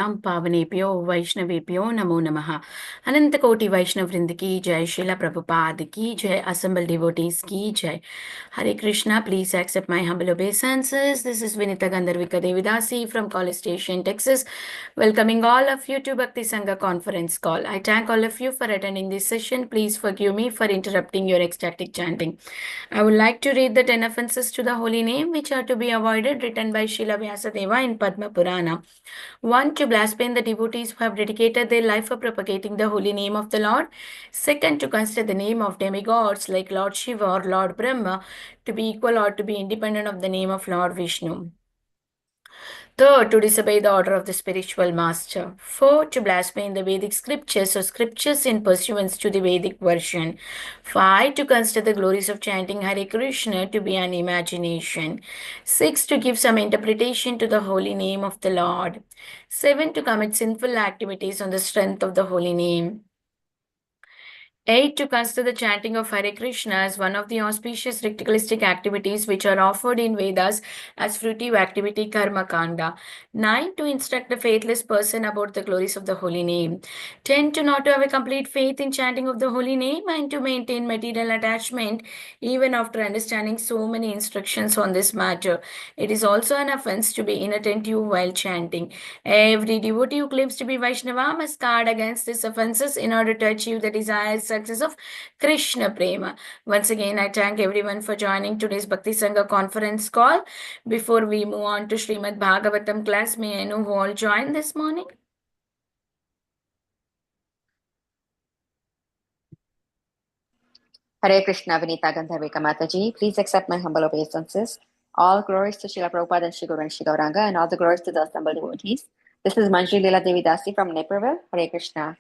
Patibhyam Pavanebhyo Vaishnavebhyo Namo Namaha. Anantakoti Vaishnav Vrind ki Jai, Srila Prabhupada ki Jai, assembled devotees ki Jai. Hare Krishna, please accept my humble obeisances. This is Vinita Gandharvika Devidasi from College Station, Texas, welcoming all of you to Bhakti Sangha conference call. I thank all of you for attending this session. Please forgive me for interrupting your ecstatic chanting. I would like to read the 10 offenses to the holy name which are to be avoided, written by Srila Vyasadeva in Padma Purana. 1. To blaspheme the devotees who have dedicated their life for propagating the holy name of the Lord. 2. To consider the name of demigods like Lord Shiva or Lord Brahma to be equal or to be independent of the name of Lord Vishnu. 3. To disobey the order of the spiritual master. 4. To blaspheme the Vedic scriptures or scriptures in pursuance to the Vedic version. 5. To consider the glories of chanting Hare Krishna to be an imagination. 6. To give some interpretation to the holy name of the Lord. 7. To commit sinful activities on the strength of the holy name. 8. To consider the chanting of Hare Krishna as one of the auspicious ritualistic activities which are offered in Vedas as fruitive activity Karma Kanda. 9. To instruct the faithless person about the glories of the holy name. 10. To not to have a complete faith in chanting of the holy name and to maintain material attachment even after understanding so many instructions on this matter. It is also an offense to be inattentive while chanting. Every devotee who claims to be Vaishnava must guard against these offenses in order to achieve the desired success of Krishna Prema. Once again, I thank everyone for joining today's Bhakti Sangha conference call. Before we move on to Srimad Bhagavatam class, may I know who all joined this morning? Hare Krishna, Vinita Gandharvika Mataji. Please accept my humble obeisances. All glories to Srila Prabhupada and Shri Guru and Shri Gauranga, and all the glories to the assembled devotees. This is Manjri Leela Devidasi from Naperville. Hare Krishna.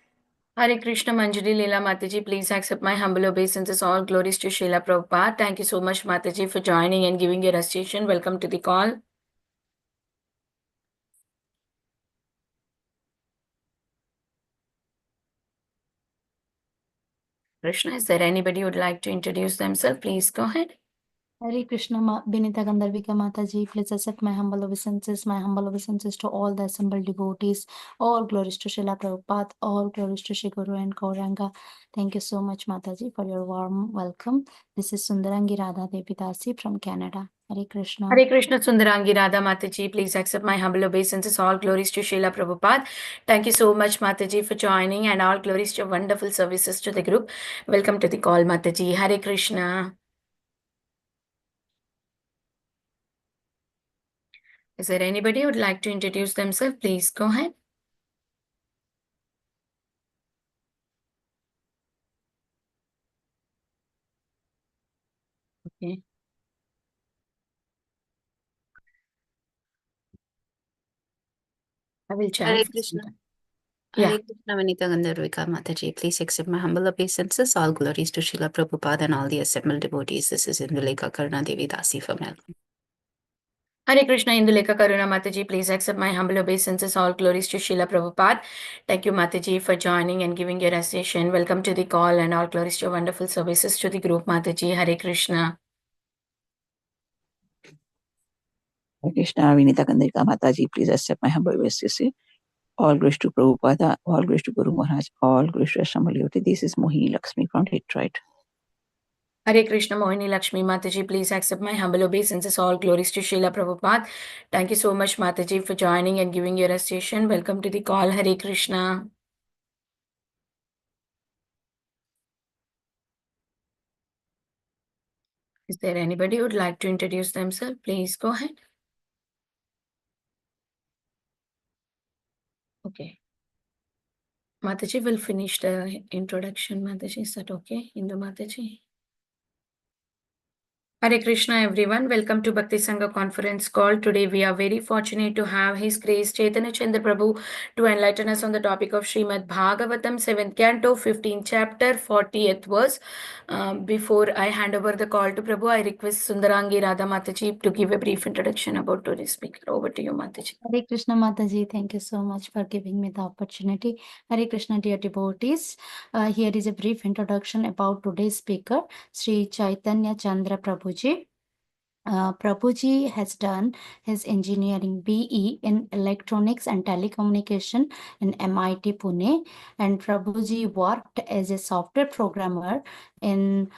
Hare Krishna, Manjari Leela Mataji. Please accept my humble obeisances. All glories to Srila Prabhupada. Thank you so much, Mataji, for joining and giving your recitation. Welcome to the call. Krishna, is there anybody who would like to introduce themselves? Please go ahead. Hare Krishna, Benita Gandharvika Mataji, please accept my humble obeisances to all the assembled devotees. All glories to Srila Prabhupada, all glories to Shri Guru and Gauranga. Thank you so much, Mataji, for your warm welcome. This is Sundarangi Radha Devidasi from Canada. Hare Krishna. Hare Krishna, Sundarangi Radha Mataji. Please accept my humble obeisances. All glories to Srila Prabhupada. Thank you so much, Mataji, for joining, and all glories to your wonderful services to the group. Welcome to the call, Mataji. Hare Krishna. Is there anybody who would like to introduce themselves? Please go ahead. Okay. I will chat. Hare Krishna. Yeah. Hare Krishna, Vinita Gandharvika Mataji. Please accept my humble obeisances. All glories to Srila Prabhupada and all the assembled devotees. This is Indulekha Karuna Devi Dasi from Melbourne. Hare Krishna, Indulekha Karuna Mataji. Please accept my humble obeisances. All glories to Srila Prabhupada. Thank you, Mataji, for joining and giving your recitation. Welcome to the call, and all glories to your wonderful services to the group, Mataji. Hare Krishna. Hare Krishna, Vinita Gandharvika Mataji, please accept my humble obeisances. All glories to Prabhupada, all glories to Guru Maharaj, all glories to Assembled Devotees. This is Mohini Lakshmi from Detroit. Hare Krishna, Mohini Lakshmi Mataji, please accept my humble obeisances. All glories to Srila Prabhupada. Thank you so much, Mataji, for joining and giving your recitation. Welcome to the call. Hare Krishna. Is there anybody who would like to introduce themselves? Please go ahead. Okay. Mataji will finish the introduction. Mataji, is that okay? Indu Mataji. Hare Krishna, everyone. Welcome to Bhakti Sangha conference call. Today we are very fortunate to have His Grace Chaitanya Chandra Prabhu to enlighten us on the topic of Srimad Bhagavatam, 7th canto, 15th chapter, 40th verse. Before I hand over the call to Prabhu, I request Sundarangi Radha Mataji to give a brief introduction about today's speaker. Over to you, Mataji. Hare Krishna Mataji, thank you so much for giving me the opportunity. Hare Krishna, dear devotees. Here is a brief introduction about today's speaker, Sri Chaitanya Chandra Prabhuji. Prabhuji has done his engineering BE in electronics and telecommunication in MIT Pune, and Prabhuji worked as a software programmer in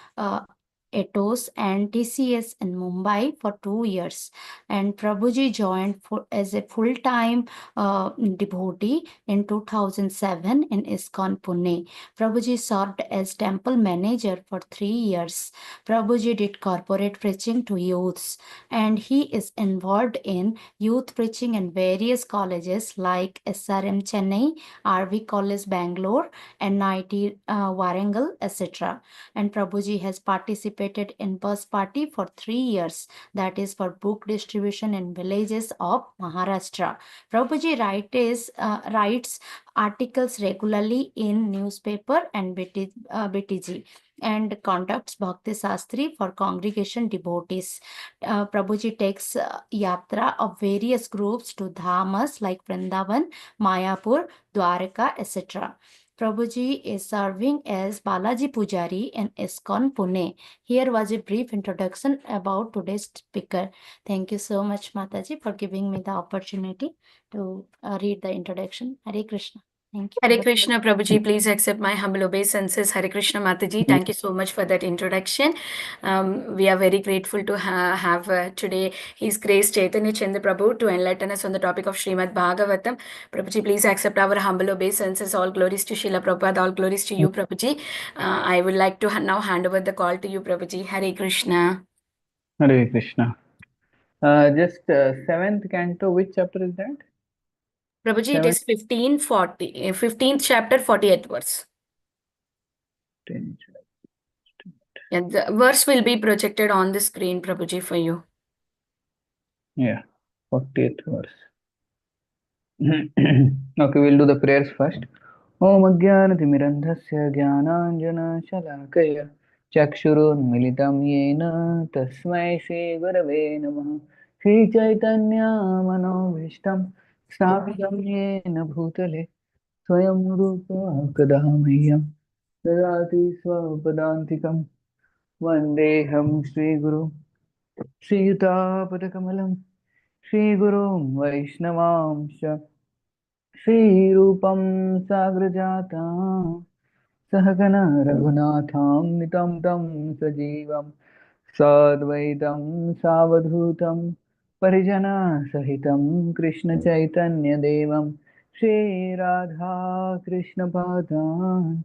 Atos and TCS in Mumbai for 2 years. And Prabhuji joined as a full-time devotee in 2007 in ISKCON Pune. Prabhuji served as temple manager for 3 years. Prabhuji did corporate preaching to youths, and he is involved in youth preaching in various colleges like SRM Chennai, RV College Bangalore, NIT Warangal, etc. And Prabhuji has participated in bus party for 3 years, that is for book distribution in villages of Maharashtra. Prabhuji writes articles regularly in newspaper and BTG, and conducts Bhakti Sastri for congregation devotees. Prabhuji takes yatra of various groups to dhamas like Vrindavan, Mayapur, Dwaraka, etc. Prabhuji is serving as Balaji Pujari in ISKCON Pune. Here was a brief introduction about today's speaker. Thank you so much, Mataji, for giving me the opportunity to read the introduction. Hare Krishna. Thank you. Hare Krishna, Prabhuji, please accept my humble obeisances. Hare Krishna, Mataji, thank you so much for that introduction. We are very grateful to have today His Grace Chaitanya Chandra Prabhu to enlighten us on the topic of Srimad Bhagavatam. Prabhuji, please accept our humble obeisances. All glories to Srila Prabhupada, all glories to you, Prabhuji. I would like to now hand over the call to you, Prabhuji. Hare Krishna. Hare Krishna. Just seventh canto, which chapter is that? Prabhuji, it is 15th chapter, 48th verse. Yeah, the verse will be projected on the screen, Prabhuji, for you. Yeah, 40th verse. Okay, we'll do the prayers first. Om Ajnanatimirandhasya Jnananjana Chakshurunmilitam Yena Tasmai Shri Gurave Namah. Shri Chaitanya Manobhishtam Sthapitam Yena Bhutale Swayam Rupa Kadamayyam Dadati Swapadantikam Vandeham Shri Guru Shri Yuta Shri Guru Vaishnavamsha Shri Rupam Sagrajata Sahagana Raghunatham Nitam Tam Sajivam Sadvaitam Savadhutam Parijana Sahitam Krishna Chaitanya Devam Shri Radha Krishna Padan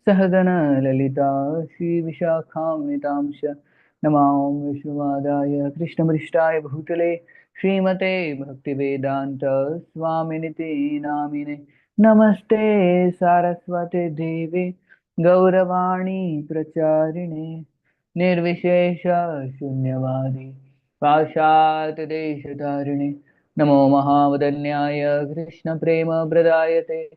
Sahagana Lalita Shri Vishakham Nitamsha Namam Vishnumadaya Krishna Prishtaya Bhutale Srimate Bhaktivedanta Swaminiti Namine Namaste Saraswate Devi Gauravani Pracharine Nirvishesha Shunyavadi Pashat Deshatarine Namo Mahavadanyaya Krishna Prema Pradayate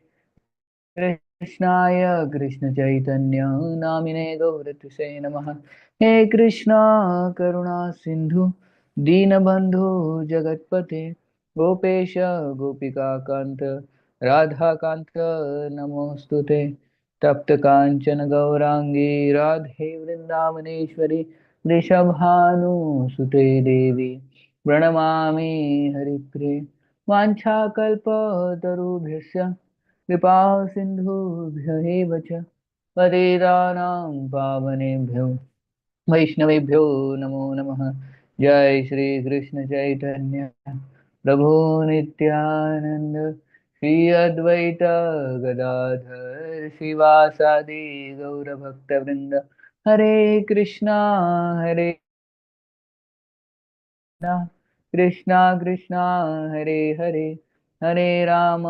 Krishnaya Krishna Chaitanya Namine Gauratuse Namaha He Krishna Karuna Sindhu Dinabandhu Jagatpate Gopesha Gopika Kanta Radha Kanta Namostute Tapta Kanchana Gaurangi Radhe Vrindavaneshwari Rishabhanu Sute Devi Pranamami Haripriye Vancha Kalpa Tarubhyasya कृपा सिंधुभ्य एव च पतितानां पावनेभ्यो वैष्णवेभ्यो नमो नमः जय श्री कृष्ण चैतन्य प्रभु नित्यानंद श्री अद्वैत गदाधर शिवासादि गौरभक्तवृंद हरे Krishna Krishna Krishna Hare Hare Hare Ram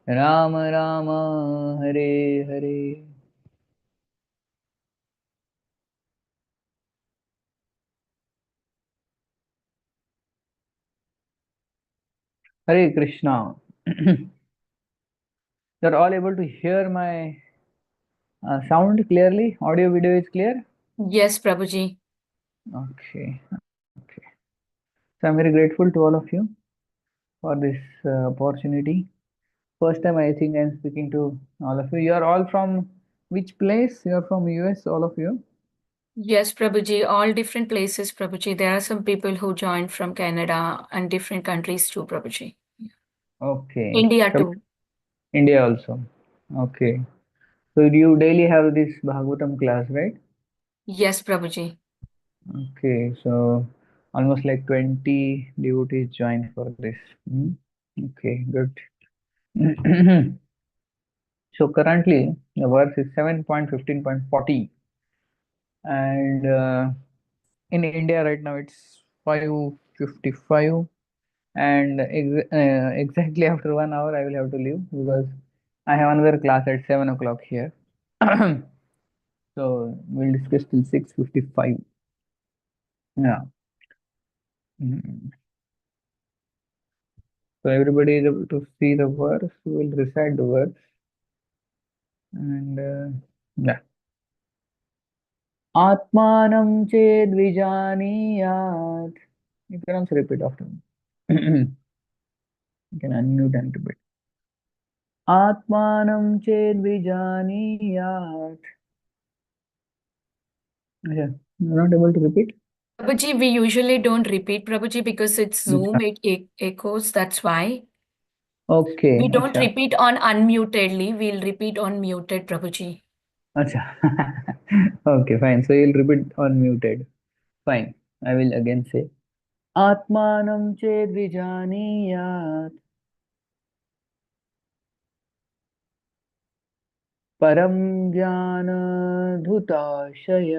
Ram Ram Hare Hare Hare Krishna. You're all able to hear my sound clearly? Audio video is clear? Yes, Prabhuji. Okay. So I'm very grateful to all of you for this opportunity. First time I think I'm speaking to all of you. You are all from which place? You are from US, all of you? Yes, Prabhuji, all different places, Prabhuji. There are some people who joined from Canada and different countries too, Prabhuji. Okay. India From too. India also. Okay. So you daily have this Bhagavatam class, right? Yes, Prabhuji. Okay. So almost like 20 devotees join for this. Hmm? Okay, good. So currently the verse is 7.15.40, and in India right now it's 5:55, and exactly after 1 hour I will have to leave because I have another class at 7 o'clock here. So we'll discuss till 6:55. Yeah. Mm. So everybody is able to see the verse. We'll recite the verse, and yeah. Atmanam chedvijaniyat. You can also repeat after me. You can unmute and repeat. Atmanam chedvijaniyat. Yeah. You're not able to repeat? Prabhuji, we usually don't repeat, Prabhuji, because it's Zoom, it echoes, that's why. Okay. We don't Acha. repeat on unmutedly, we'll repeat on muted, Prabhuji. Acha. Okay, fine. So you'll repeat unmuted. Fine. I will again say. Atmanam chedvijaniyat. परम ज्ञान धुताशय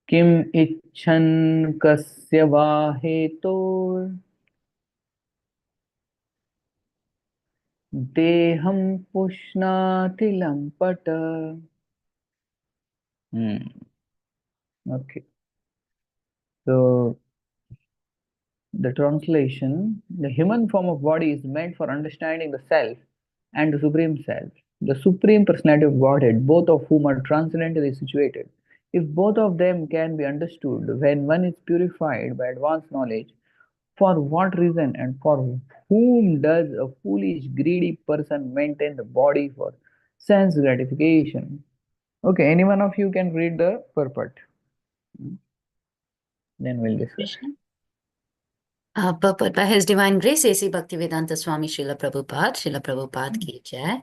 किम इच्छन् कस्य वा हेतोर् देहं पुष्णाति लम्पट. Okay. So the translation: the human form of body is meant for understanding the self and the supreme self, the supreme personality of Godhead, both of whom are transcendently situated. If both of them can be understood when one is purified by advanced knowledge, for what reason and for whom does a foolish, greedy person maintain the body for sense gratification? Okay, any one of you can read the purport. Then we'll discuss. Purport by His Divine Grace, A.C. Bhaktivedanta Swami Srila Prabhupada ki jai.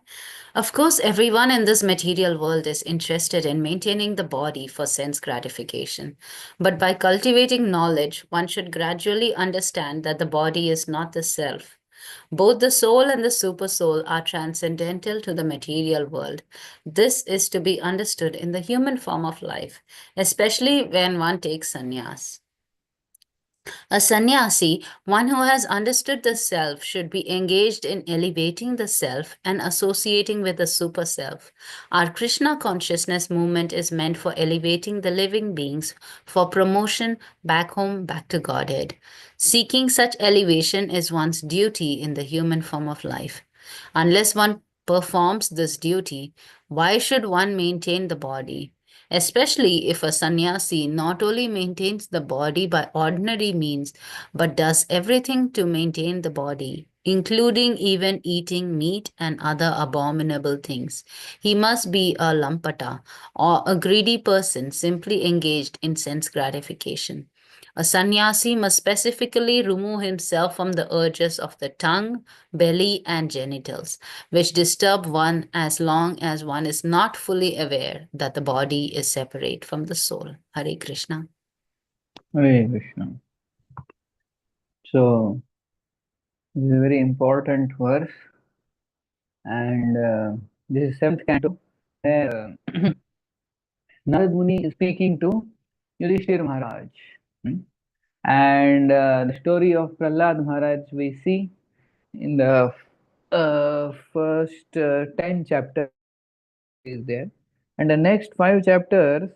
Of course, everyone in this material world is interested in maintaining the body for sense gratification. But by cultivating knowledge, one should gradually understand that the body is not the self. Both the soul and the supersoul are transcendental to the material world. This is to be understood in the human form of life, especially when one takes sannyas. A sannyasi, one who has understood the self, should be engaged in elevating the self and associating with the super self. Our Krishna consciousness movement is meant for elevating the living beings for promotion back home, back to Godhead. Seeking such elevation is one's duty in the human form of life. Unless one performs this duty, why should one maintain the body? Especially if a sannyasi not only maintains the body by ordinary means, but does everything to maintain the body, including even eating meat and other abominable things. He must be a lampata or a greedy person simply engaged in sense gratification. A sannyasi must specifically remove himself from the urges of the tongue, belly, and genitals, which disturb one as long as one is not fully aware that the body is separate from the soul. Hare Krishna. Hare Krishna. So this is a very important verse, and this is seventh canto, where Narad Muni is speaking to Yudhishthir Maharaj. And the story of Prahlad Maharaj we see in the first 10 chapters is there, and the next 5 chapters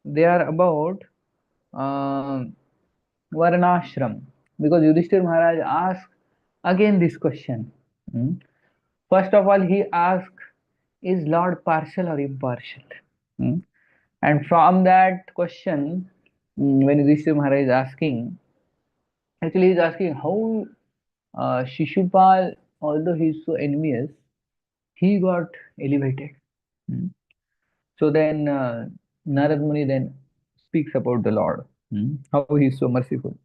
they are about Varnashram, because Yudhishthir Maharaj asked again this question. First of all, he asked, is Lord partial or impartial? And from that question, when Yudhishthir Maharaj is asking, actually he is asking how Shishupal, although he is so envious, he got elevated. So then Narad Muni then speaks about the Lord, how he is so merciful.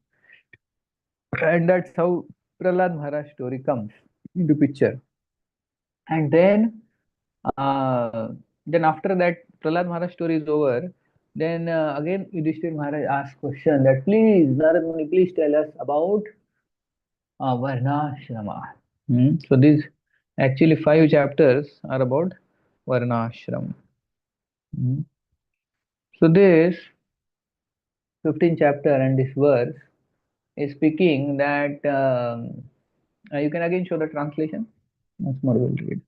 And that's how Prahlad Maharaj story comes into picture. And then after that Prahlad Maharaj story is over, then again Yudhishthir Maharaj asks question that please Narad Muni, please tell us about Varnashrama. So these actually 5 chapters are about Varnashram. So this 15th chapter and this verse is speaking that you can again show the translation. Once more we'll read.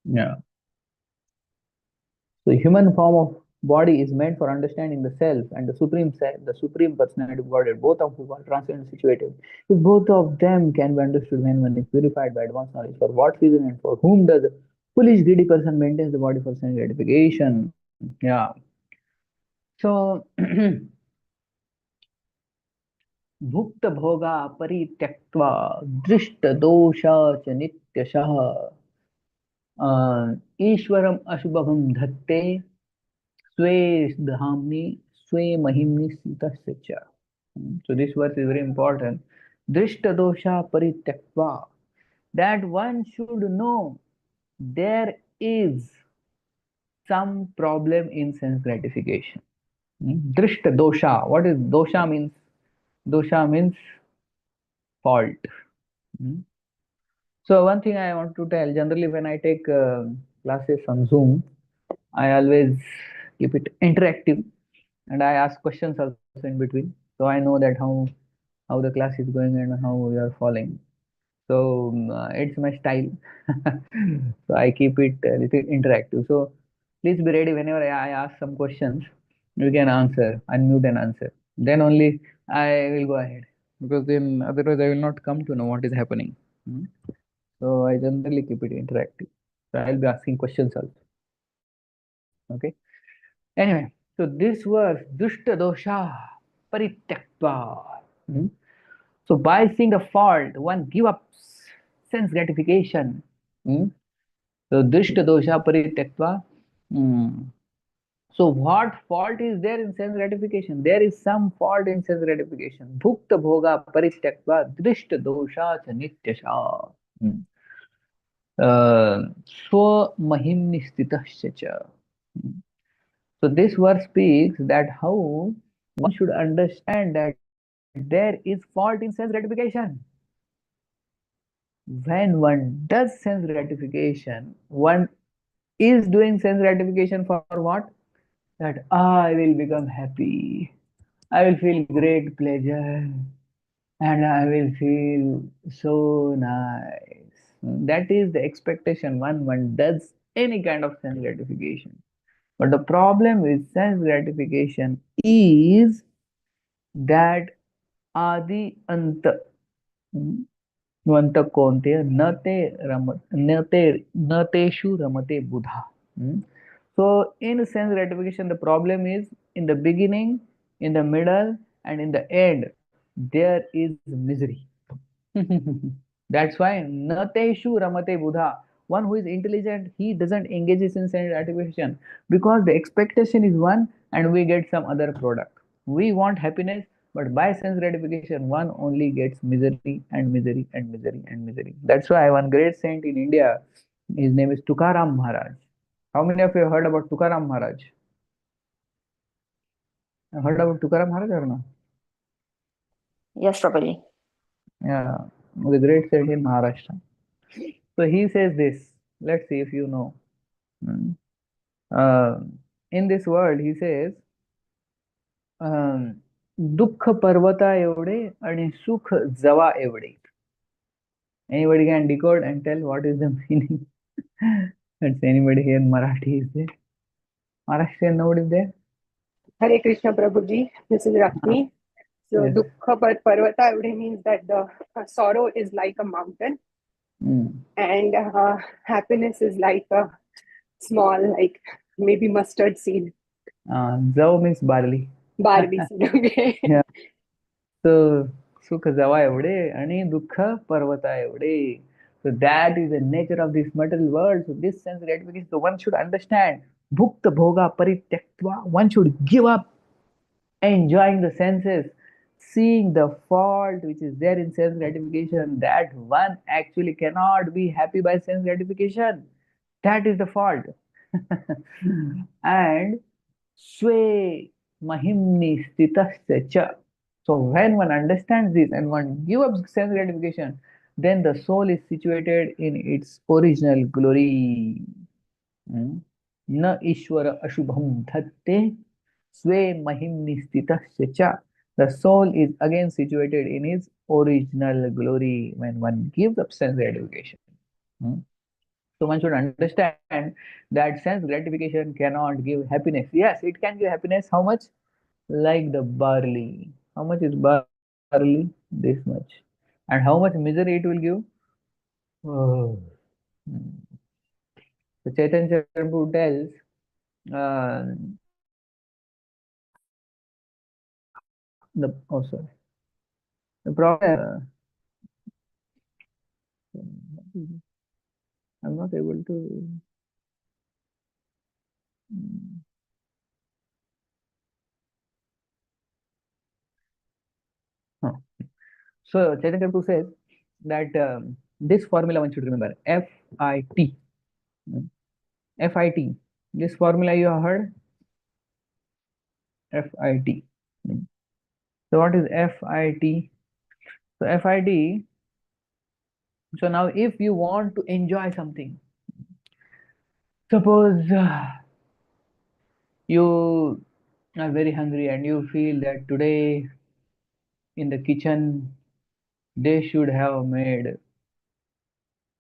Yeah. So human form of body is meant for understanding the self and the supreme self, the supreme personality of Godhead, both of whom are transcendent situated. If both of them can be understood when one is purified by advanced knowledge, for what reason and for whom does a foolish greedy person maintains the body for sense gratification? Yeah. So भुक्त भोगा परित्यक्त्वा दृष्ट दोष च नित्यशः ईश्वरम अशुभम धत्ते स्वे धामनि स्वे महिम्नि स्थितस्य च. So this verse is very important. Drishta dosha parityakva. That one should know there is some problem in sense gratification. Drishta dosha. What is dosha means? Dosha means fault. So one thing I want to tell, generally when I take classes on Zoom, I always keep it interactive and I ask questions also in between. So I know that how the class is going and how we are following. So it's my style. So I keep it a little interactive. So please be ready whenever I ask some questions, you can answer, unmute and answer. Then only I will go ahead, because then otherwise I will not come to know what is happening. So I generally keep it interactive. So I'll be asking questions also. Okay. Anyway, so this verse, Dushta dosha parityakva. So by seeing the fault, one give up sense gratification. So Dushta dosha parityakva. So what fault is there in sense gratification? There is some fault in sense gratification. Bhukta bhoga parityakva drishta dosha cha nityasha. Swamahimni sthitasya cha. So this verse speaks that how one should understand that there is fault in sense gratification. When one does sense gratification, one is doing sense gratification for what? That I will become happy, I will feel great pleasure, and I will feel so nice. That is the expectation one does any kind of sense gratification. But the problem with sense gratification is that adi anta. Vanta konte nateshu ramate buddha. So in sense gratification, the problem is in the beginning, in the middle, and in the end, there is misery. That's why nateshu ramate buddha. One who is intelligent, he doesn't engage in sense gratification, because the expectation is one and we get some other product. We want happiness, but by sense gratification, one only gets misery and misery and misery and misery. That's why one great saint in India, his name is Tukaram Maharaj. How many of you have heard about Tukaram Maharaj? Heard about Tukaram Maharaj or no? Yes, Prabhuji. Yeah, the great saint in Maharashtra. So he says this. Let's see if you know. In this world, he says, दुःख पर्वता एवढे आणि सुख जवा एवढे. Anybody can decode and tell what is the meaning? That's anybody here in Marathi is there? Maharashtrian nobody is there? Hare Krishna Prabhuji, this is Rakshmi. So Yes. Dukkha Parvata every means that the sorrow is like a mountain and happiness is like a small, like maybe mustard seed. Jaw means barley. Barley seed, okay. Yeah. So सुख जवा एवढे आणि दुःख पर्वता एवढे. So that is the nature of this material world. So this sense gratification, so one should understand. Bhukta bhoga parityaktva. One should give up enjoying the senses, seeing the fault which is there in sense gratification, that one actually cannot be happy by sense gratification. That is the fault. And swe mahimni stitasya cha. So when one understands this and one gives up sense gratification, then the soul is situated in its original glory. Na ishvara ashubham dhatte swe mahimni stitasya cha. The soul is again situated in its original glory when one gives up sense gratification. So one should understand that sense gratification cannot give happiness. Yes, it can give happiness. How much? Like the barley. How much is barley? This much. And how much misery it will give? Oh. So Chaitanya Prabhu tells, uh, sorry, the problem. I'm not able to. So Chaitanya Prabhu says that this formula one should remember: FIT. FIT. This formula you have heard? FIT. So what is FIT? So FIT. So now if you want to enjoy something, suppose you are very hungry and you feel that today in the kitchen they should have made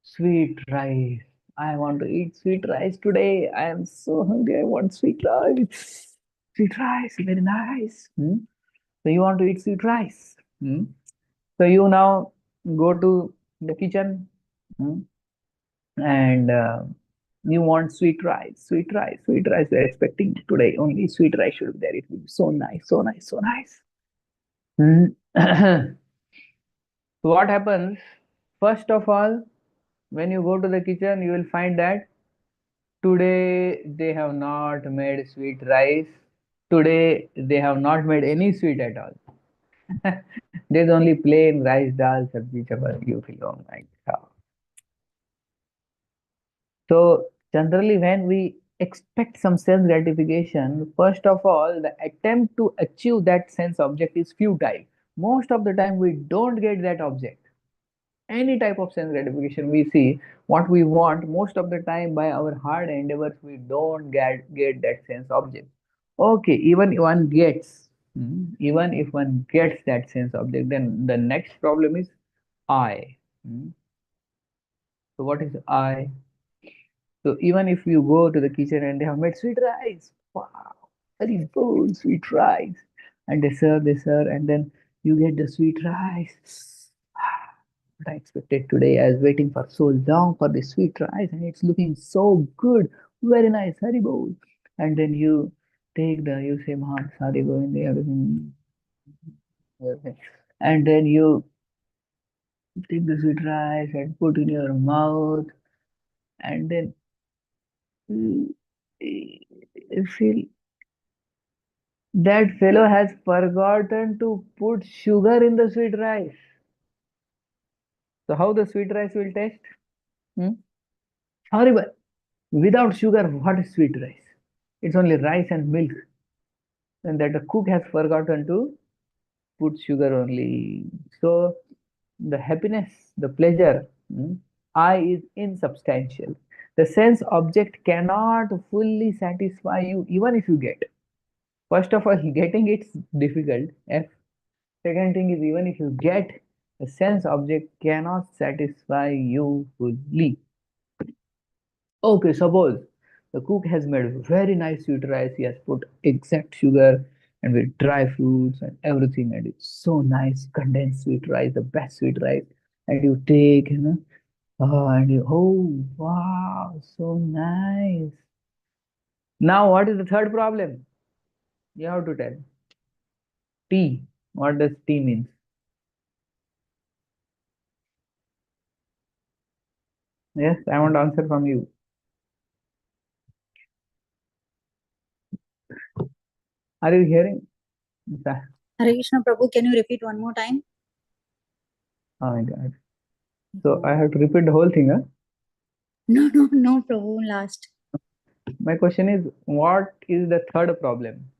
sweet rice. I want to eat sweet rice today. I am so hungry. I want sweet rice. Sweet rice, very nice. So you want to eat sweet rice. So you now go to the kitchen and you want sweet rice, sweet rice, sweet rice. We're expecting today only sweet rice should be there. It will be so nice, so nice, so nice. So what happens? First of all, when you go to the kitchen, you will find that today they have not made sweet rice. Today they have not made any sweet at all. There's only plain rice, dal, sabji, chapati. You feel, oh my God. So generally, when we expect some sense gratification, first of all, the attempt to achieve that sense object is futile. Most of the time, we don't get that object. Any type of sense gratification we see, what we want, most of the time by our hard endeavors, we don't get that sense object. Okay, even if one gets that sense object, then the next problem is I. So what is I? So even if you go to the kitchen and they have made sweet rice, wow, very good sweet rice, and they serve, and then you get the sweet rice. What I expected today. I was waiting for so long for the sweet rice, and it's looking so good, very nice, Hari Bol. And then you you say, Mahan, Sari Govind, everything. And then you take the sweet rice and put in your mouth, and then you feel that fellow has forgotten to put sugar in the sweet rice. So how the sweet rice will taste? Horrible. Without sugar, what is sweet rice? It's only rice and milk. And that the cook has forgotten to put sugar only. So the happiness, the pleasure, I is insubstantial. The sense object cannot fully satisfy you even if you get. First of all, getting it's difficult. Second thing is, even if you get, the sense object cannot satisfy you fully. Okay, suppose the cook has made very nice sweet rice. He has put exact sugar and with dry fruits and everything, and it's so nice, condensed sweet rice, the best sweet rice. And you take, oh wow, so nice. Now, what is the third problem? You have to tell. Tea. What does tea mean? Yes, I want answer from you. Are you hearing? Hare Krishna Prabhu, can you repeat one more time? Oh my God. So I have to repeat the whole thing, huh? No, Prabhu, last. My question is, what is the third problem?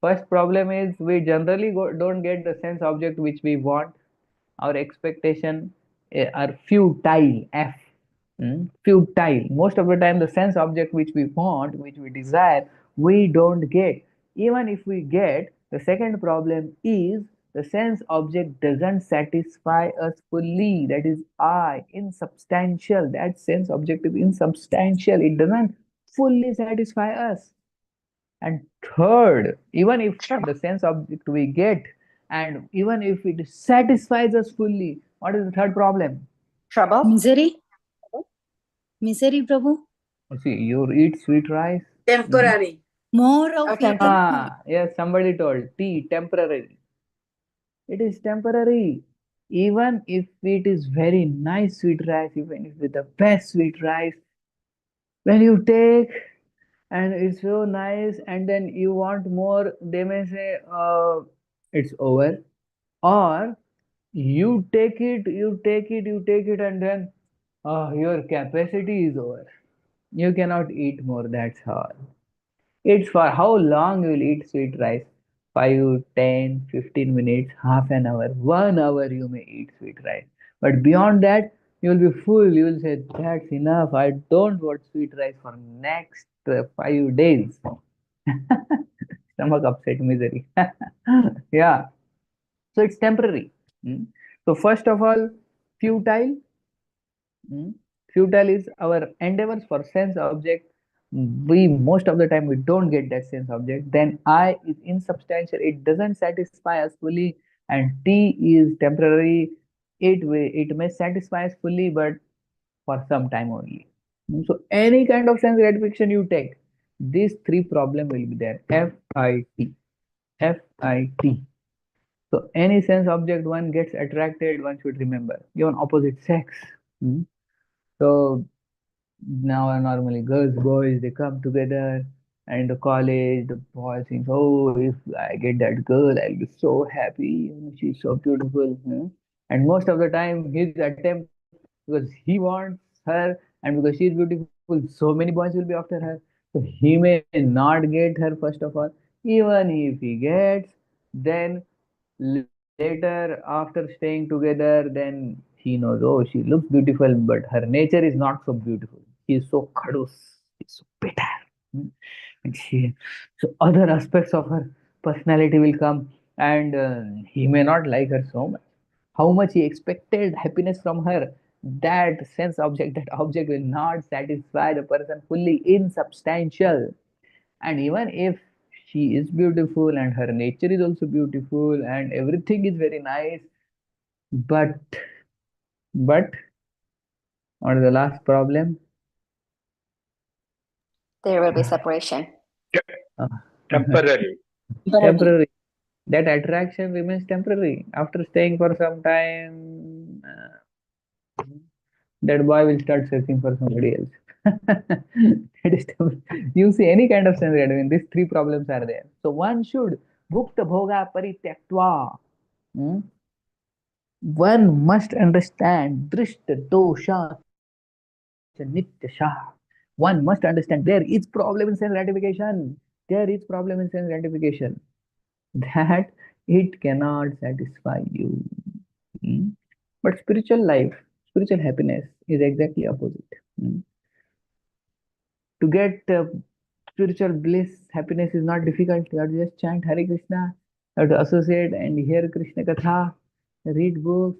First problem is we generally don't get the sense object which we want. Our expectation are futile. Futile. Most of the time, the sense object which we want, which we desire, we don't get. Even if we get, the second problem is the sense object doesn't satisfy us fully. That is I, insubstantial. That sense object is insubstantial. It doesn't fully satisfy us. And third, even if the sense object we get, and even if it satisfies us fully, what is the third problem? Trouble? Misery? Misery, Prabhu? See, you eat sweet rice. Temporary. More of Okay. Yes, somebody told tea, temporary. It is temporary. Even if it is very nice sweet rice, even if it's the best sweet rice, when you take and it's so nice and then you want more, they may say it's over. Or you take it, and then your capacity is over. You cannot eat more, that's all. It's for how long you will eat sweet rice? 5, 10, 15 minutes, half an hour, 1 hour you may eat sweet rice. But beyond that, you will be full. You will say, that's enough. I don't want sweet rice for next 5 days. Stomach upset, misery. Yeah. So it's temporary. So first of all, futile. Futile is our endeavors for sense object. We most of the time we don't get that sense object. Then I is insubstantial. It doesn't satisfy us fully, and T is temporary. It may satisfy us fully, but for some time only. So any kind of sense gratification you take, these three problem will be there. FIT. FIT. So any sense object one gets attracted, one should remember. Even opposite sex. So now normally girls, boys, they come together and in the college, the boy thinks, oh, if I get that girl, I'll be so happy. She's so beautiful. And most of the time, his attempt, because he wants her and because she's beautiful, so many boys will be after her. So he may not get her first of all. Even if he gets, then later after staying together, then he knows, oh, she looks beautiful, but her nature is not so beautiful. She is so khadus, she's so bitter. And so other aspects of her personality will come, and he may not like her so much. How much he expected happiness from her, that sense object, that object will not satisfy the person fully, insubstantial. And even if she is beautiful and her nature is also beautiful and everything is very nice, but but what is the last problem? There will be separation. Uh, Temporary. temporary. That attraction remains temporary. After staying for some time, that boy will start searching for somebody else. That is you see any kind of sense, I mean, these three problems are there. So one should bhukta bhoga parityaktva. One must understand drishta dosha nityasha. One must understand there is problem in sense gratification. There is problem in sense gratification. That it cannot satisfy you. But spiritual life, spiritual happiness is exactly opposite. To get spiritual bliss, happiness is not difficult. You have to just chant Hare Krishna. You have to associate and hear Krishna Katha, read books.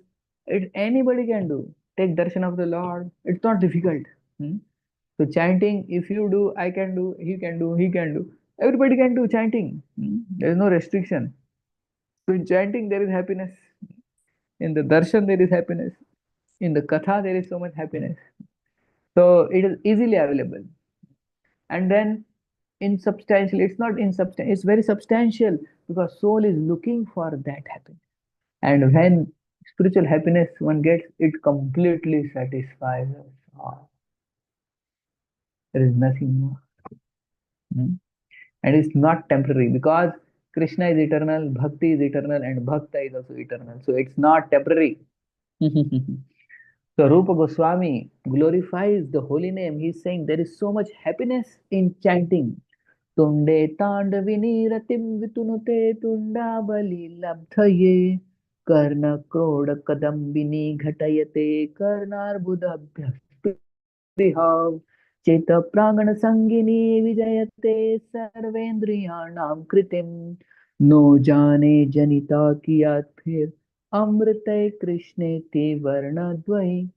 Anybody can do. Take darshan of the Lord. It's not difficult. So chanting, if you do, I can do, he can do, he can do. Everybody can do chanting. There is no restriction. So in chanting, there is happiness. In the darshan, there is happiness. In the katha, there is so much happiness. So it is easily available. And then insubstantial, it's not insubstantial, it's very substantial because soul is looking for that happiness. And when spiritual happiness one gets, it completely satisfies us. There is nothing more. And it's not temporary, because Krishna is eternal, Bhakti is eternal, and Bhakta is also eternal. So it's not temporary. So Rupa Goswami glorifies the holy name. He's saying there is so much happiness in chanting. Tunde tandavini ratim vitunute tundabali labdhaye karna kroda kadambini ghatayate karnarbudabhya prihav cheta prangana sangini vijayate sarvendriyanam kritim no jane janita kiyat phir amrite krishne te varnadvai.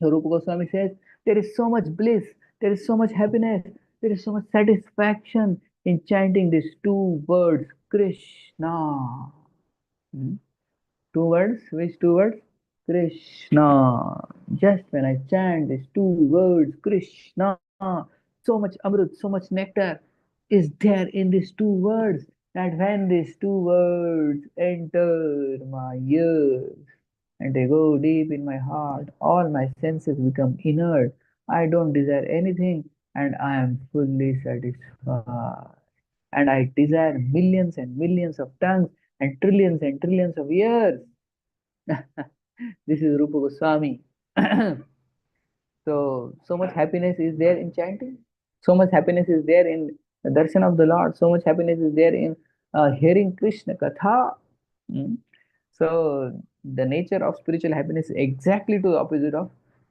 Rupa Goswami says, there is so much bliss, there is so much happiness, there is so much satisfaction in chanting these two words, Krishna. Two words, which two words? Krishna. Just when I chant these two words, Krishna, so much amrit, so much nectar is there in these two words. And when these two words enter my ears, and they go deep in my heart, all my senses become inert. I don't desire anything, and I am fully satisfied. And I desire millions and millions of tongues and trillions of years. This is Rupa Goswami. So much happiness is there in chanting. So much happiness is there in the darshan of the Lord. So much happiness is there in hearing Krishna Katha. So the nature of spiritual happiness is exactly to the opposite of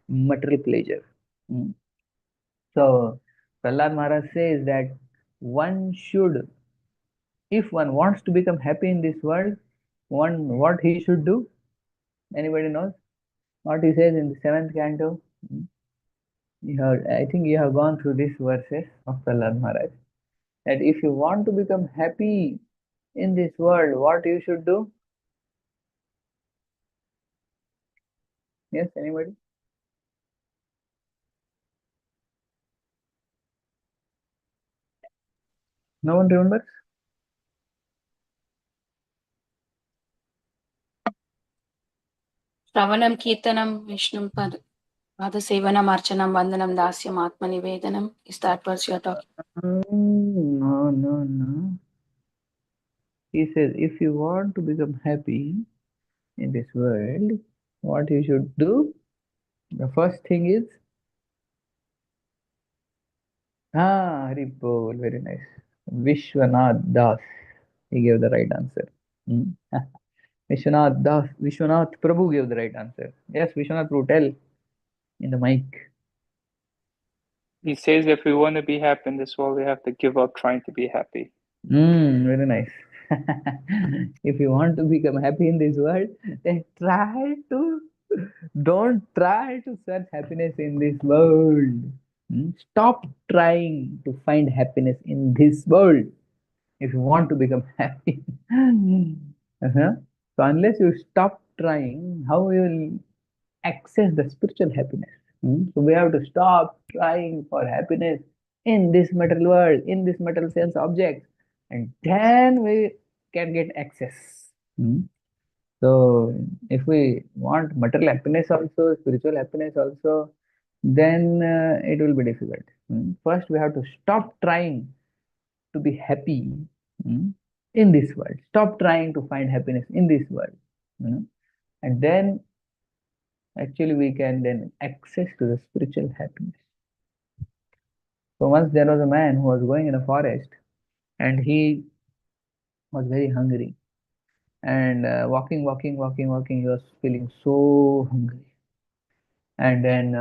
material pleasure. So Prahlad Maharaj says that one should, if one wants to become happy in this world, what he should do? Anybody knows what he says in the 7th canto? I think you have gone through these verses of Prahlad Maharaj. That if you want to become happy in this world, what you should do? Yes, anybody? No one remembers? Shravanam Kirtanam Vishnum Padasevanam Archanam Vandanam Dasyam Atmanivedanam. Is that what you're talking? No. He says, if you want to become happy in this world, what you should do? The first thing is, Haribol, very nice. Vishwanath Das. He gave the right answer. Vishwanath Prabhu gave the right answer. Yes, Vishwanath Prabhu, tell in the mic. He says if we want to be happy in this world, we have to give up trying to be happy. Very nice. If you want to become happy in this world, then don't try to search happiness in this world. Stop trying to find happiness in this world if you want to become happy. So unless you stop trying, how you will access the spiritual happiness? So we have to stop trying for happiness in this material world, in this material sense objects, and then we can get access. So if we want material happiness also, spiritual happiness also, then it will be difficult. First, we have to stop trying to be happy in this world. Stop trying to find happiness in this world. And then actually we can then access to the spiritual happiness. So once there was a man who was going in a forest, and he was very hungry, and walking, he was feeling so hungry. And then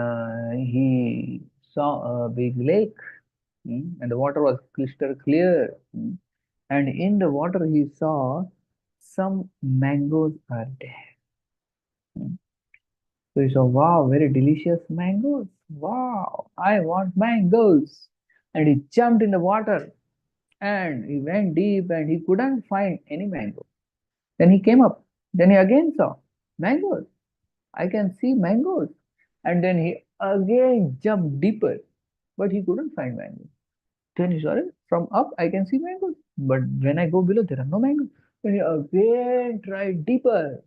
he saw a big lake, and the water was crystal clear. And in the water he saw some mangoes are there. So he saw, wow, very delicious mangoes. Wow, I want mangoes. And he jumped in the water, and he went deep, and he couldn't find any mango. Then he came up. Then he again saw mangoes. I can see mangoes. And then he again jumped deeper, but he couldn't find mangoes. Then he saw it from up, I can see mangoes. But when I go below, there are no mangoes. Then he again tried deeper,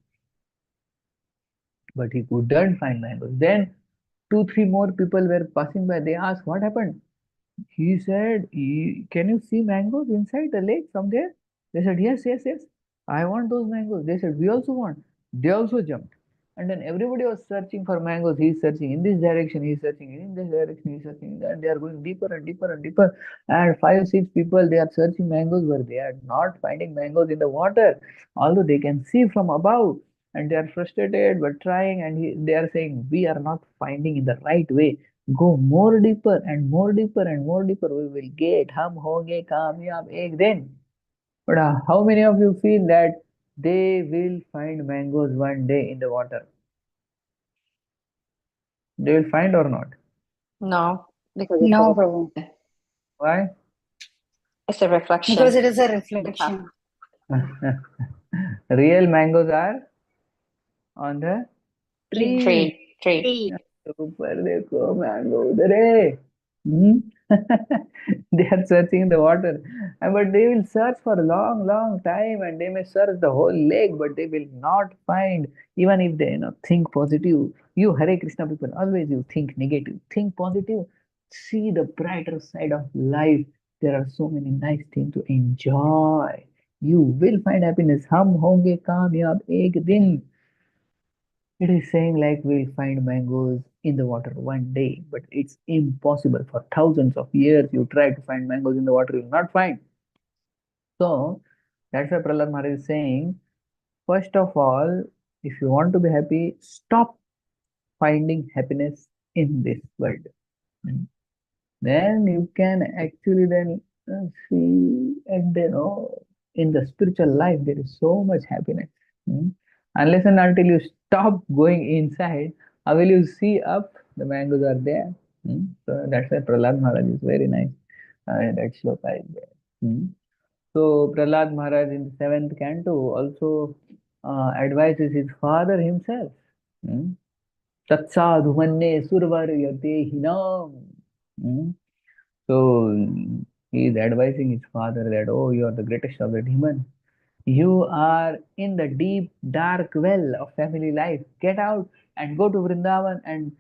but he couldn't find mangoes. Then 2-3 more people were passing by. They asked, what happened? He said, can you see mangoes inside the lake from there? They said, yes, yes, yes. I want those mangoes. They said, we also want. They also jumped. And then everybody was searching for mangoes. He's searching in this direction, he's searching in this direction, he's searching. And they are going deeper and deeper and deeper. And 5-6 people, they are searching mangoes, but they are not finding mangoes in the water. Although they can see from above. And they are frustrated but trying. And they are saying, we are not finding in the right way. Go more deeper and more deeper and more deeper. We will get. Hum honge kamyab ek din. But how many of you feel that they will find mangoes one day in the water? They will find or not? No, because No, Prabhu. Why? it's a reflection. Because it is a reflection. Real mangoes are on the tree. Tree. ऊपर देखो mango उधर है. They are searching in the water, but they will search for a long, long time, and they may search the whole lake, but they will not find. Even if they think positive, you Hare Krishna people always you think negative, think positive, see the brighter side of life. There are so many nice things to enjoy. You will find happiness. Hum honge kamyab ek din. It is saying like we'll find mangoes in the water one day, but it's impossible. For thousands of years, you try to find mangoes in the water, you'll not find. So that's why Prahlad Maharaj is saying, first of all, if you want to be happy, stop finding happiness in this world. Then you can actually then see, and then in the spiritual life there is so much happiness. Unless and until you stop going inside, how will you see up? The mangoes are there. So that's why Prahlad Maharaj is very nice. That shloka is there. So Prahlad Maharaj in the 7th canto also advises his father himself. Tatsadhu manne survar yate hinam. So he is advising his father that, oh, you are the greatest of the demons. You are in the deep, dark well of family life. Get out and go to Vrindavan and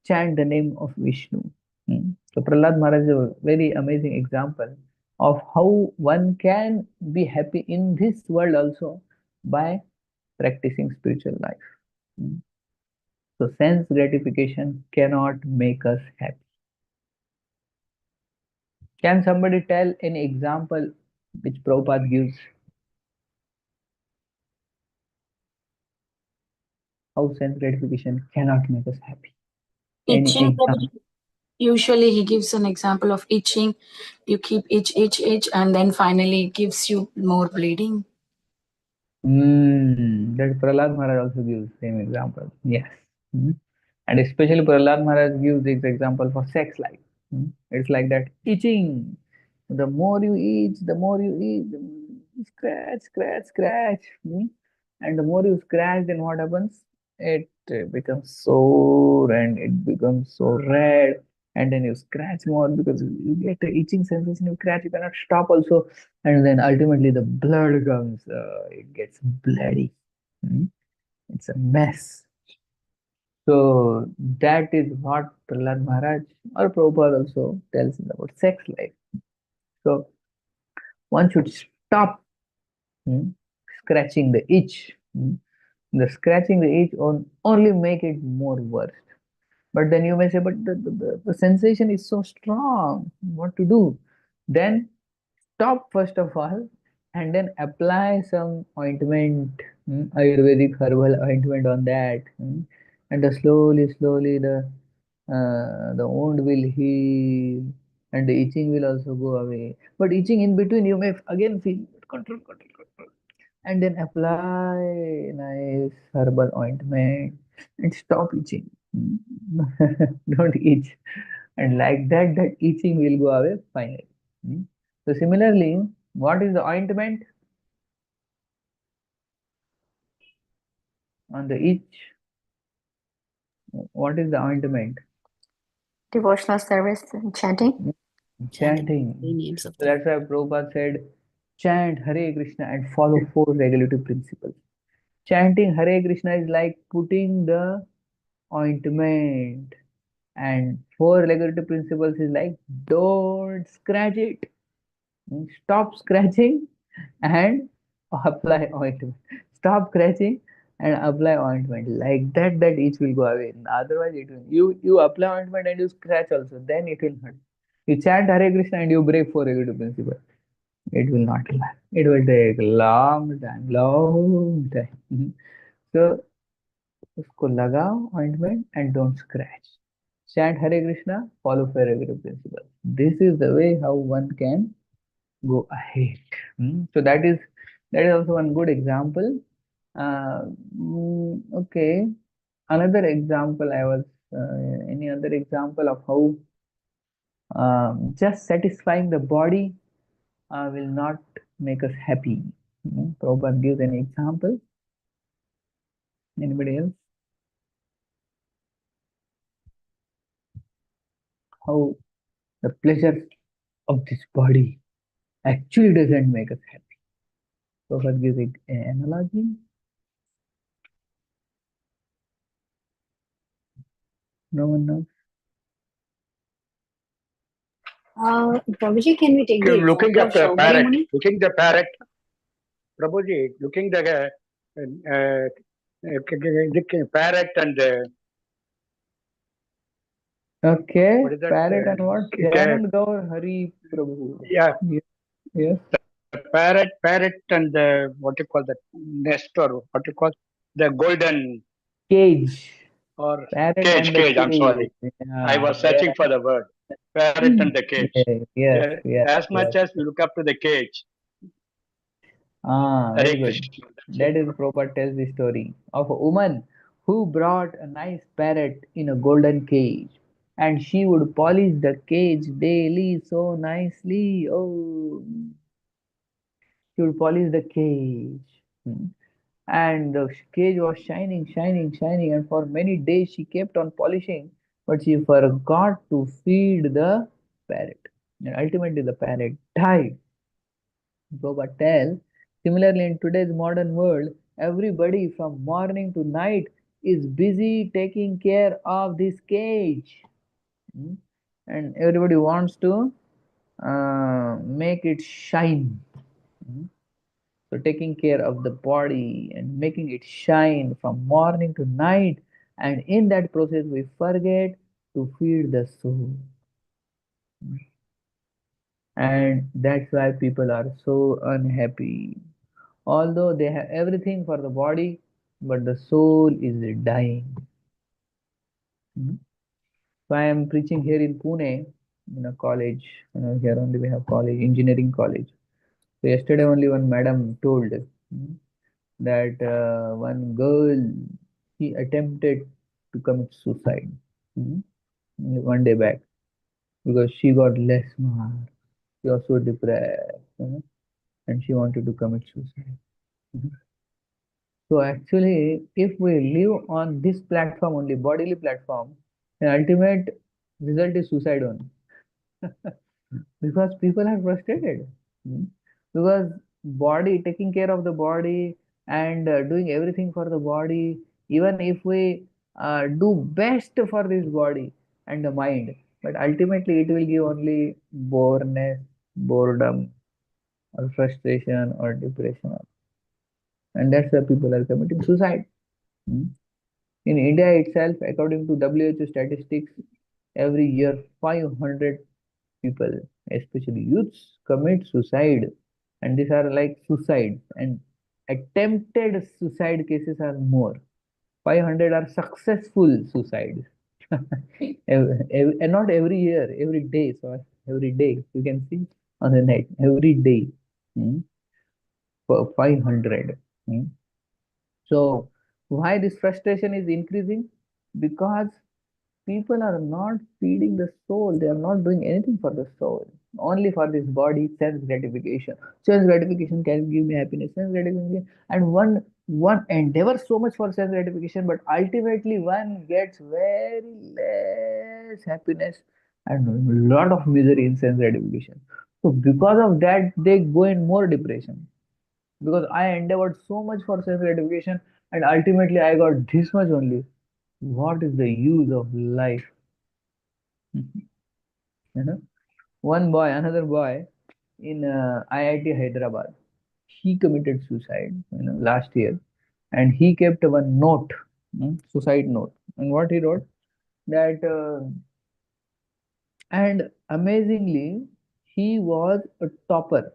chant the name of Vishnu. So Prahlad Maharaj is a very amazing example of how one can be happy in this world also by practicing spiritual life. So sense gratification cannot make us happy. Can somebody tell an example which Prabhupada gives? How sense gratification cannot make us happy. Any Itching, example? usually he gives an example of itching. You keep itch, and then finally it gives you more bleeding. That Prahlad Maharaj also gives same example. Yes. And especially Prahlad Maharaj gives this example for sex life. It's like that itching. The more you eat, the more you scratch, scratch, scratch. And the more you scratch, then what happens? It becomes sore and it becomes so red. And then you scratch more because you get the itching sensation. You scratch, you cannot stop also. And then ultimately the blood comes. It gets bloody. It's a mess. So that is what Prahlad Maharaj or Prabhupada also tells about sex life. So one should stop scratching the itch. The scratching the itch only make it more worse. But then you may say, but the sensation is so strong. What to do? Then stop first of all, and then apply some ointment, Ayurvedic herbal ointment on that, and slowly the wound will heal, and the itching will also go away. But itching in between, you may again feel control, and then apply nice herbal ointment and stop itching. Don't itch, and like that, that itching will go away finally. So similarly, what is the ointment on the itch? What is the ointment? Devotional service and chanting. Chanting. The names of So that's why Prabhupada said, chant Hare Krishna and follow 4 regulative principles. Chanting Hare Krishna is like putting the ointment And four regulative principles is like, don't scratch it. Stop scratching and apply ointment. Stop scratching and apply ointment. Like that itch will go away. Otherwise, it will. You apply ointment and you scratch also, then it will hurt. You chant Hare Krishna and you break four regulative principles. It will not last. It will take long time, long time. So, उसको लगाओ ointment and don't scratch. Chant Hare Krishna, follow four regulative principles. This is the way how one can go ahead. So that is also one good example. Okay, another example I was any other example of how just satisfying the body will not make us happy. Prabhupada gives an example. Anybody else? How the pleasure of this body actually doesn't make us happy. Prabhupada gives an analogy. No one knows. Prabhuji, can we take the Looking example at of the Shaubhari parrot, Muni? looking the parrot, Prabhuji, looking the parrot and Okay, what is that? parrot and what? Jayanand Gaur Hari Prabhu. Yeah, Yes. the parrot and the what you call that nest or what you call the golden Cage. or Parrot cage. and the Cage. I'm sorry, I was searching for the word. Parrot and the cage. Yes. As much as we look up to the cage. Very Hare good. Krishna. That is Prabhupada tells the story of a woman who brought a nice parrot in a golden cage, and she would polish the cage daily so nicely. Oh, she would polish the cage. And the cage was shining, and for many days she kept on polishing, but she forgot to feed the parrot. And ultimately the parrot died. Prabhupada tells, similarly in today's modern world, everybody from morning to night is busy taking care of this cage. And everybody wants to make it shine. So taking care of the body and making it shine from morning to night, and in that process we forget to feed the soul. And that's why people are so unhappy. Although they have everything for the body, but the soul is dying. So I am preaching here in Pune in a college. Here only we have college, engineering college. So yesterday only one madam told that one girl, she attempted to commit suicide one day back because she got less marks. She was so depressed, and she wanted to commit suicide. So actually, if we live on this platform only, bodily platform, the ultimate result is suicide only. Because people are frustrated. Because body, taking care of the body and doing everything for the body, even if we do best for this body and the mind, but ultimately it will give only boredom, or frustration or depression, and that's why people are committing suicide. In India itself, according to WHO statistics, every year 500 people, especially youths, commit suicide, and these are like suicides, and attempted suicide cases are more. 500 are successful suicides. And not every year, every day. So every day you can see on the net, every day. For 500. So why this frustration is increasing? Because people are not feeding the soul. They are not doing anything for the soul. Only for this body, sense gratification. Sense gratification can give me happiness. Sense gratification, and one endeavors so much for sense gratification, but ultimately one gets very less happiness and a lot of misery in sense gratification. So because of that, they go in more depression. Because I endeavored so much for self gratification and ultimately I got this much only. What is the use of life? Another boy in IIT Hyderabad, he committed suicide, last year, and he kept one note, suicide note, and what he wrote that, and amazingly, he was a topper,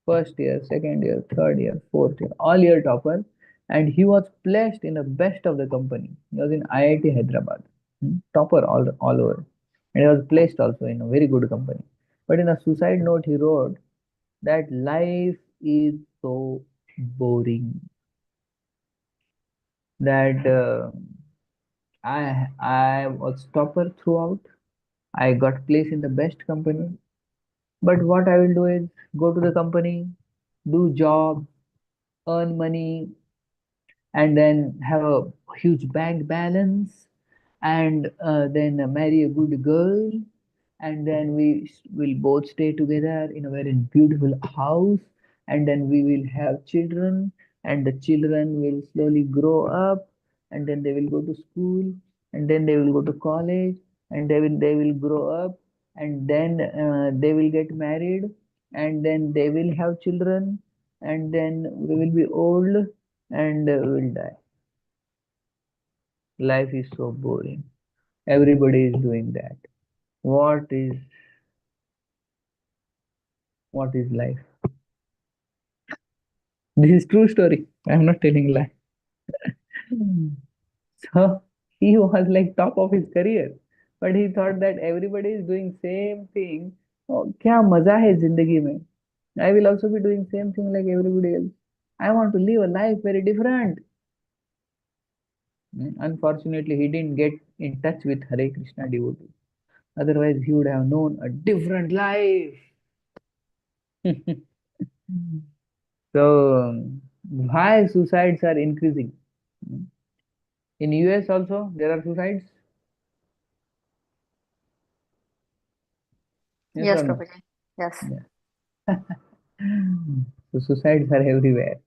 first year, second year, third year, fourth year, all year topper, and he was placed in the best of the company. He was in IIT Hyderabad, topper all over, and he was placed also in a very good company. But in a suicide note, he wrote that life is so boring, that I was topper throughout. I got placed in the best company, but what I will do is go to the company, do job, earn money, and then have a huge bank balance, and then marry a good girl, and then we will both stay together in a very beautiful house, and then we will have children, and the children will slowly grow up, and then they will go to school, and then they will go to college, and they will grow up, and then they will get married, and then they will have children, and then we will be old, and we will die. Life is so boring. Everybody is doing that. What is life? This is true story. I am not telling lie. So he was like top of his career, but he thought that everybody is doing same thing. Oh, क्या मजा है जिंदगी में? I will also be doing same thing like everybody else. I want to live a life very different. Unfortunately, he didn't get in touch with Hare Krishna devotees. Otherwise, he would have known a different life. So, why suicides are increasing? In US also, there are suicides? Yes Yes, or no? Prabhuji. Yes. Yeah. So, suicides are everywhere.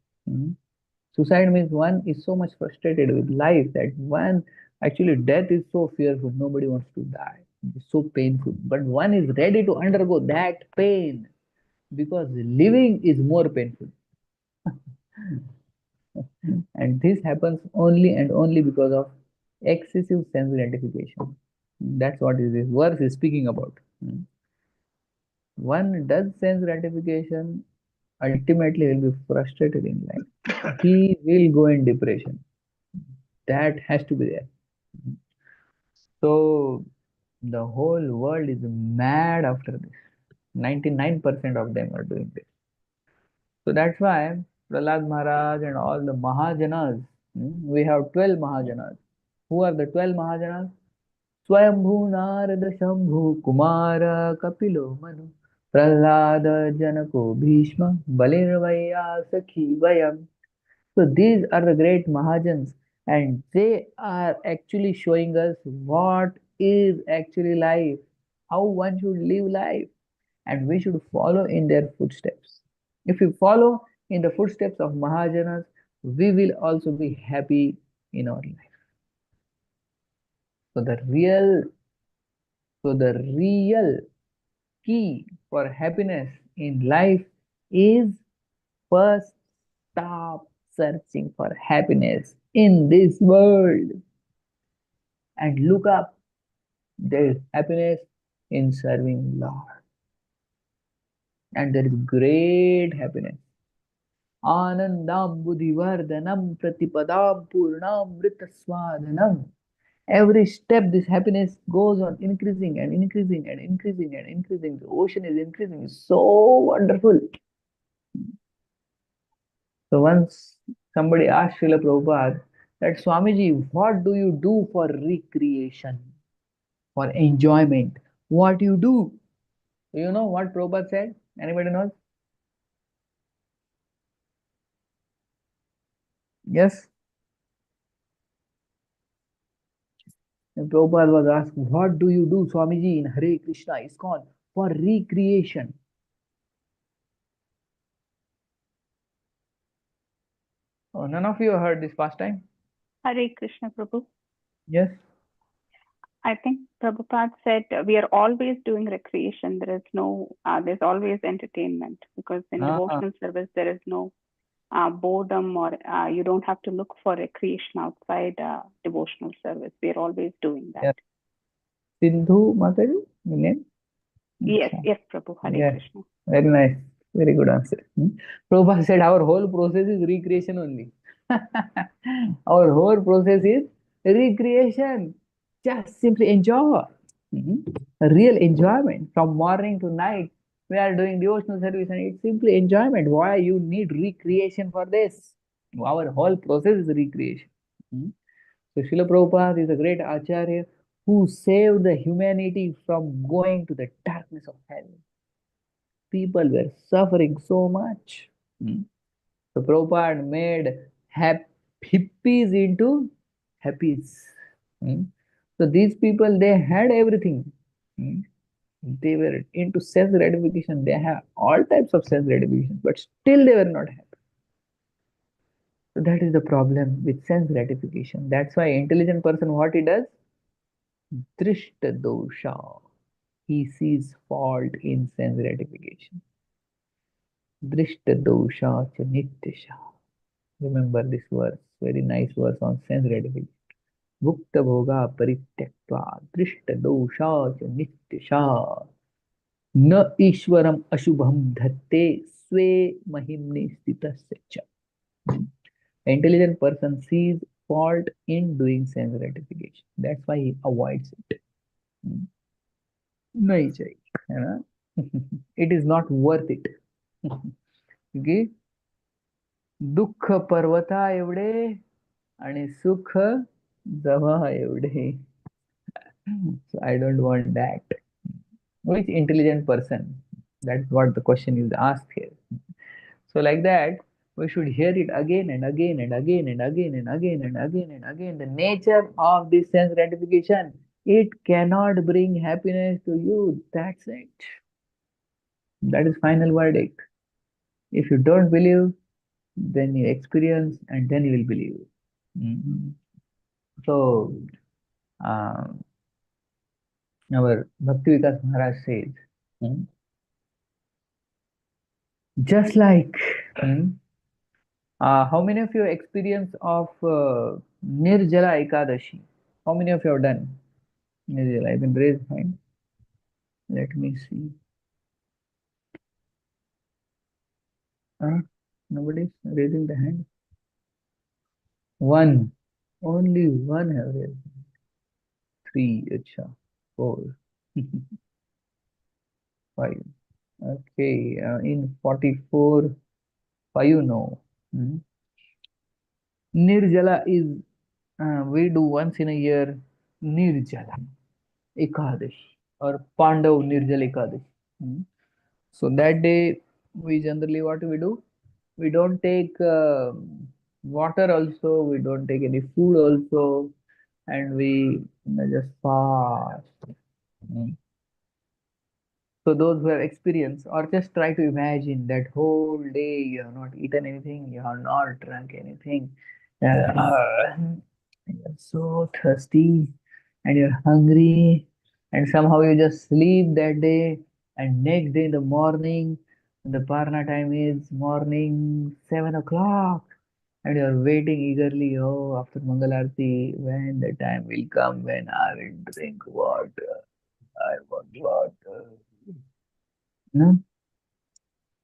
Suicide means one is so much frustrated with life that one, actually death is so fearful, nobody wants to die. It's so painful. But one is ready to undergo that pain because living is more painful. And this happens only and only because of excessive sense gratification. That's what this verse is speaking about. One does sense gratification, ultimately will be frustrated in life. He will go in depression. That has to be there. So the whole world is mad after this. 99% of them are doing this. So that's why Prahlad Maharaj and all the Mahajanas, we have 12 Mahajanas. Who are the 12 Mahajanas? Swayambhu Narada Shambhu Kumara Kapilo Manu Prahlada Janako Bhishma Balirvaya Sakhi Vayam. So these are the great Mahajans, and they are actually showing us what is actually life, how one should live life, and we should follow in their footsteps. If we follow in the footsteps of Mahajanas, we will also be happy in our life. So the real key for happiness in life is first stop searching for happiness in this world and look up. There is happiness in serving Lord, and there is great happiness. Anandam buddhivardhanam pratipadam purnam vritaswadhanam. Every step, this happiness goes on increasing and increasing and increasing and increasing. The ocean is increasing. It's so wonderful. So once somebody asked Srila Prabhupada that, Swamiji, what do you do for recreation, for enjoyment? What you do? Do you know what Prabhupada said? Anybody knows? Yes? And Prabhupada was asked, what do you do, Swamiji, in Hare Krishna ISKCON for recreation? Oh, none of you heard this pastime? Hare Krishna, Prabhu. Yes? I think Prabhupada said we are always doing recreation. There is no, there's always entertainment, because in devotional service there is no boredom, or you don't have to look for recreation outside devotional service. We are always doing that. Yeah. Sindhu Mataji, your name? Yes, yes, Prabhu. Hare Yeah. Krishna. Very nice. Very good answer. Prabhupada said our whole process is recreation only. Our whole process is recreation. Just simply enjoy. A real enjoyment. From morning to night, we are doing devotional service and it's simply enjoyment. Why you need recreation for this? Our whole process is recreation. So Srila Prabhupada is a great Acharya who saved the humanity from going to the darkness of hell. People were suffering so much. So Prabhupada made hippies into happies. So these people, they had everything. They were into sense gratification. They have all types of sense gratification, but still they were not happy. So that is the problem with sense gratification. That's why intelligent person, what he does? Drishta dosha. He sees fault in sense gratification. Drishta dosha cha nityasha. Remember this verse, very nice verse on sense gratification. Bhukta bhoga parityakva drishta dosha cha nityasha. न ईश्वरम अशुभम धत्ते स्वे महिमनि स्थितस्य च. Intelligent person sees fault in doing sense gratification. That's why he avoids it. नहीं चाहिए, है ना? It is not worth it. क्योंकि दुःख पर्वता एवढे आणि सुख जवा एवढे. So I don't want that. Which intelligent person? That's what the question is asked here. So like that, we should hear it again and again and again and again and again and again and again. The nature of this sense gratification, it cannot bring happiness to you. That's it. That is final verdict. If you don't believe, then you experience and then you will believe. So, our Bhakti Vikas Maharaj says, just like, how many of you experience of Nirjala Ekadashi? How many of you have done Nirjala? You can raise hand. Let me see. Nobody's raising the hand. One. Only one have raised. Three. Acha. Four. Five. Okay. In 44, five no. Nirjala is, we do once in a year Nirjala Ekadashi or Pandav Nirjala Ekadashi. So that day, we generally, what we do? We don't take water also, we don't take any food also, and we just fast. So those who have experience, or just try to imagine that whole day you have not eaten anything, you have not drunk anything, you're so thirsty and you're hungry, and somehow you just sleep that day, and next day in the morning, the parna time is morning 7 o'clock, and you're waiting eagerly, oh, after Mangalarti, when the time will come when I will drink water. I want water. No?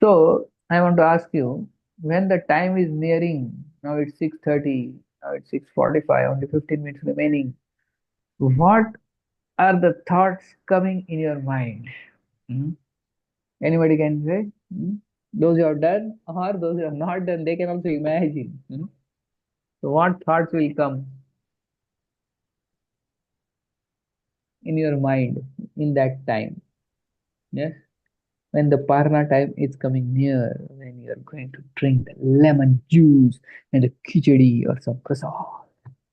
So I want to ask you, when the time is nearing, now it's 6:30, now it's 6:45, only 15 minutes remaining. What are the thoughts coming in your mind? Anybody can say? Those who have done or those who have not done, they can also imagine. So what thoughts will come in your mind in that time? Yes? When the parna time is coming near, when you are going to drink the lemon juice and the khichdi or some prasad.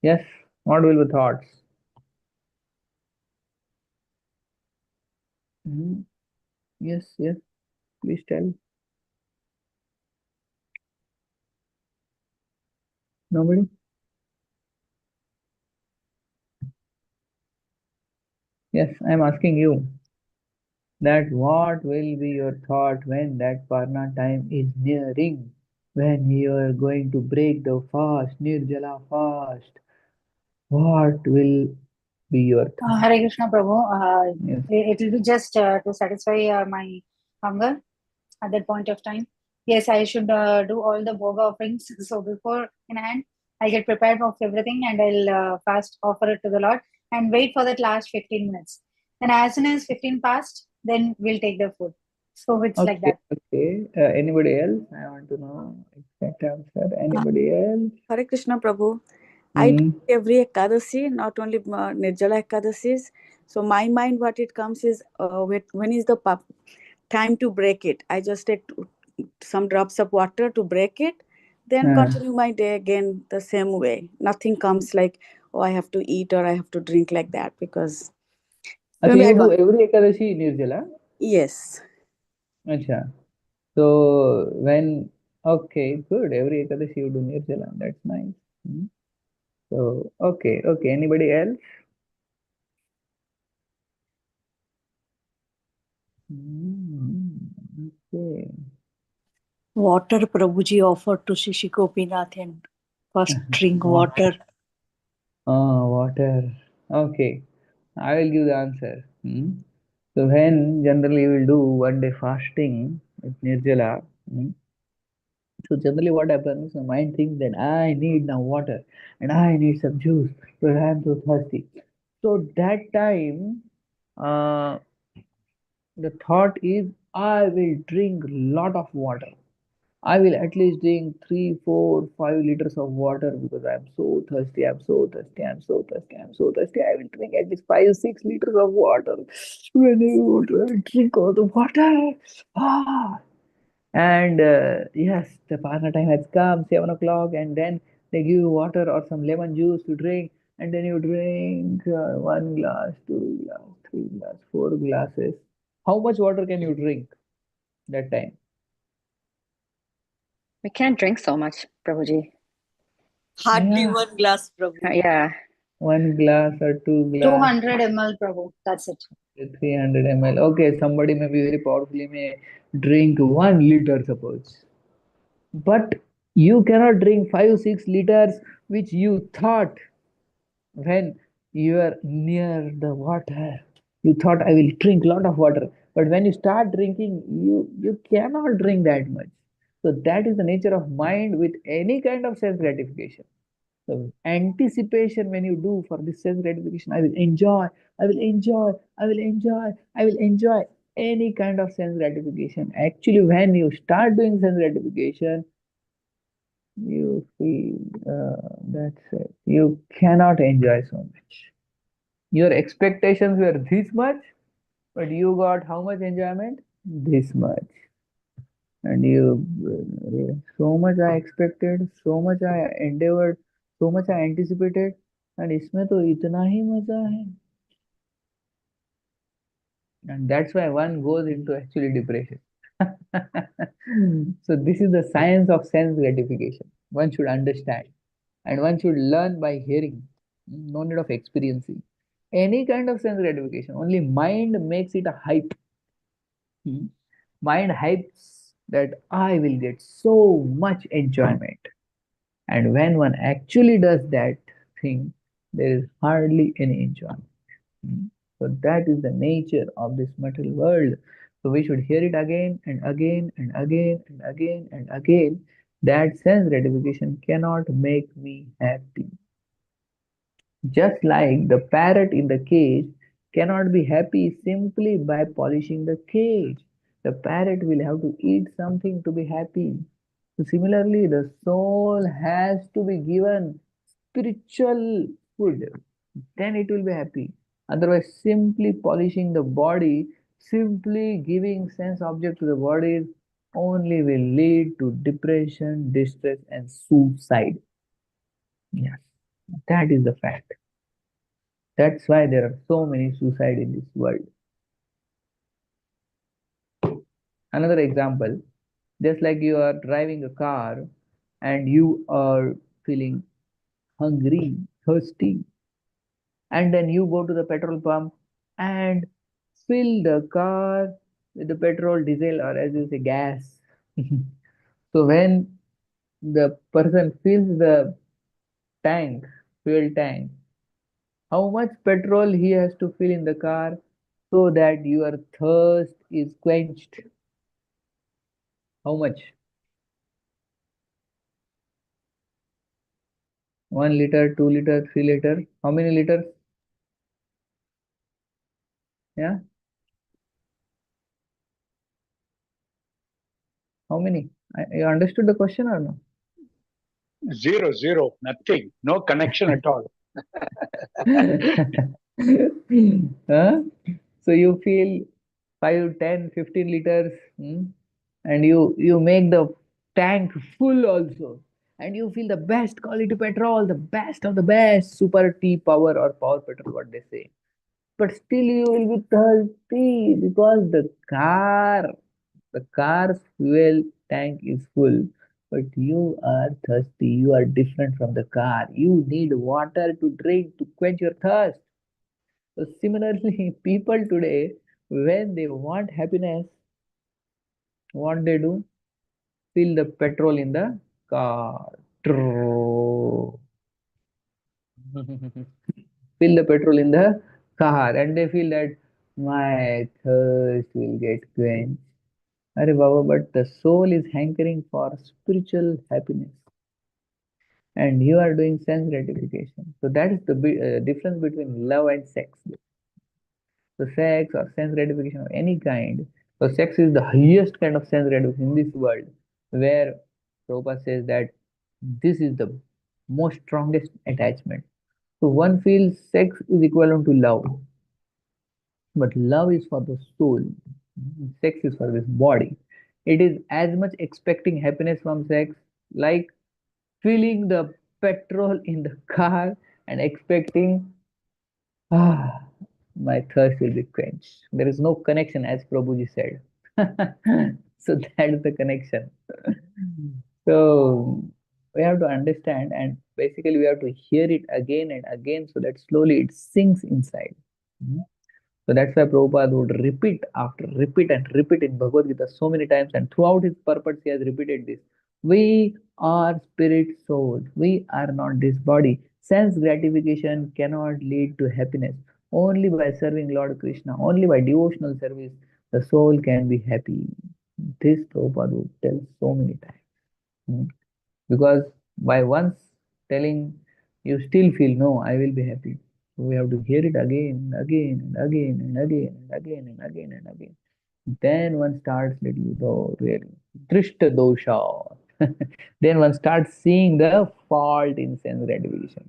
Yes? What will be the thoughts? Yes, yes. Please tell. Nobody? Yes, I'm asking you that what will be your thought when that Parna time is nearing, when you are going to break the fast, Nirjala fast. What will be your thought? Hare Krishna Prabhu. Yes. It will be just to satisfy my hunger at that point of time. Yes, I should do all the bhoga offerings. So before in hand, I'll get prepared of everything and I'll fast offer it to the Lord and wait for that last 15 minutes. Then as soon as 15 passed, then we'll take the food. So it's like Okay, that. okay. Anybody else? I want to know exact answer. Anybody else? Hare Krishna Prabhu. I do Hmm. every Ekadasi, not only Nirjala Ekadasis. So my mind, what it comes is, when is the time to break it? I just take some drops of water to break it, then continue my day again the same way. Nothing comes like, oh, I have to eat or I have to drink like that, because So maybe I you do want. every Ekadashi Nirjala? Yes. Acha. So when, okay, good. Every Ekadashi you do Nirjala. That's nice. Hmm. So, okay, okay. Anybody else? Okay. Water Prabhuji offered to Shishi Gopinath and first drink water. Water. Okay. I will give the answer. So when generally we will do one day fasting with Nirjala, so generally what happens, the mind thinks that I need now water and I need some juice because I am so thirsty. So that time, the thought is I will drink lot of water. I will at least drink 3, 4, 5 liters of water because I am so thirsty, I am so thirsty, I am so thirsty, I am so thirsty. I will drink at least 5, 6 liters of water. When you drink all the water, and yes, the parna time has come, 7 o'clock, and then they give you water or some lemon juice to drink, and then you drink 1 glass, 2 glass, 3 glass, 4 glasses. How much water can you drink that time? We can't drink so much, Prabhuji. Hardly Yeah. 1 glass, Prabhu. Yeah. 1 glass or 2 glass, 200 ml Prabhu. That's it. 300 ml. Okay, somebody may be very powerfully may drink 1 liter, suppose. But you cannot drink 5, 6 liters, which you thought when you are near the water. You thought I will drink lot of water. But when you start drinking, you cannot drink that much. So that is the nature of mind with any kind of sense gratification. So anticipation when you do for this sense gratification, I will enjoy, I will enjoy, I will enjoy, I will enjoy any kind of sense gratification. Actually, when you start doing sense gratification, you feel that's it. You cannot enjoy so much. Your expectations were this much, but you got how much enjoyment? This much. And you, so much I expected, so much I endeavored, so much I anticipated, and इसमें तो इतना ही मजा है. And that's why one goes into actually depression. So this is the science of sense gratification. One should understand, and one should learn by hearing. No need of experiencing. Any kind of sense gratification, only mind makes it a hype. Mind hypes that I will get so much enjoyment. And when one actually does that thing, there is hardly any enjoyment. So that is the nature of this material world. So we should hear it again and again and again and again and again. That sense gratification cannot make me happy. Just like the parrot in the cage cannot be happy simply by polishing the cage. The parrot will have to eat something to be happy. So similarly, the soul has to be given spiritual food, then it will be happy. Otherwise, simply polishing the body, simply giving sense object to the body only will lead to depression, distress, and suicide. Yes, that is the fact. That's why there are so many suicide in this world. Another example, just like you are driving a car and you are feeling hungry, thirsty, and then you go to the petrol pump and fill the car with the petrol, diesel, or as you say, gas. So when the person fills the tank, fuel tank, how much petrol he has to fill in the car so that your thirst is quenched? How much? 1 liter, 2 liter, 3 liter. How many liters? Yeah. How many? You understood the question or no? Zero, nothing, no connection at all. Huh? So you feel 5, 10, 15 liters, and you make the tank full also, and you feel the best quality petrol, the best of the best, super T power or power petrol, what they say. But still you will be thirsty because the car's fuel tank is full, but you are thirsty. You are different from the car. You need water to drink to quench your thirst. So similarly, people today, when they want happiness, what they do? Fill the petrol in the car. Fill the petrol in the car, and they feel that my thirst will get quenched. Arey Baba, but the soul is hankering for spiritual happiness, and you are doing sense gratification. So that is the difference between love and sex. So sex or sense gratification of any kind. So sex is the highest kind of sense gratification in this world, where Prabhupada says that this is the most strongest attachment. So one feels sex is equivalent to love, but love is for the soul. Sex is for this body. It is as much expecting happiness from sex like filling the petrol in the car and expecting, ah, my thirst will be quenched. There is no connection, as Prabhuji said. So that is the connection. So we have to understand, and basically we have to hear it again and again so that slowly it sinks inside. Mhm. So that's why Prabhupada would repeat after repeat and repeat in Bhagavad Gita so many times, and throughout his purpose, he has repeated this. We are spirit souls. We are not this body. Sense gratification cannot lead to happiness. Only by serving Lord Krishna, only by devotional service, the soul can be happy. This Prabhupada would tell so many times. Hmm. Because by once telling, you still feel, no, I will be happy. So we have to hear it again, again, and again, and again, and again, and again, and again. Then one starts letting go, really. Drishta dosha. Then one starts seeing the fault in sense gratification.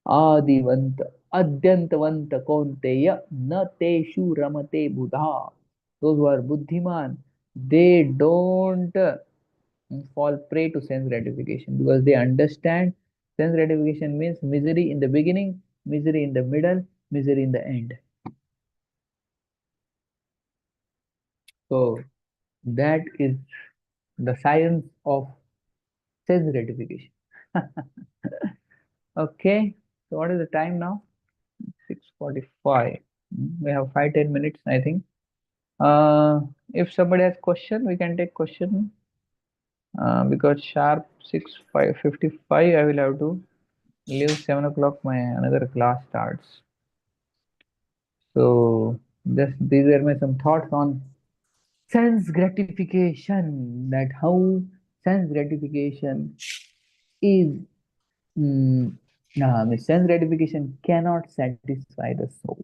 Adivanta, adyantavanta kaunteya, na teshu ramate buddha. Those who are buddhiman, they don't fall prey to sense gratification because they understand sense gratification means misery in the beginning, misery in the middle, misery in the end. So that is the science of sense gratification. Okay, so what is the time now? 6:45. We have 5-10 minutes, I think. If somebody has question, we can take question. Because sharp 6:55, I will have to leave 7 o'clock. My another class starts. So just these were my some thoughts on sense gratification. That how sense gratification is. Sense gratification cannot satisfy the soul.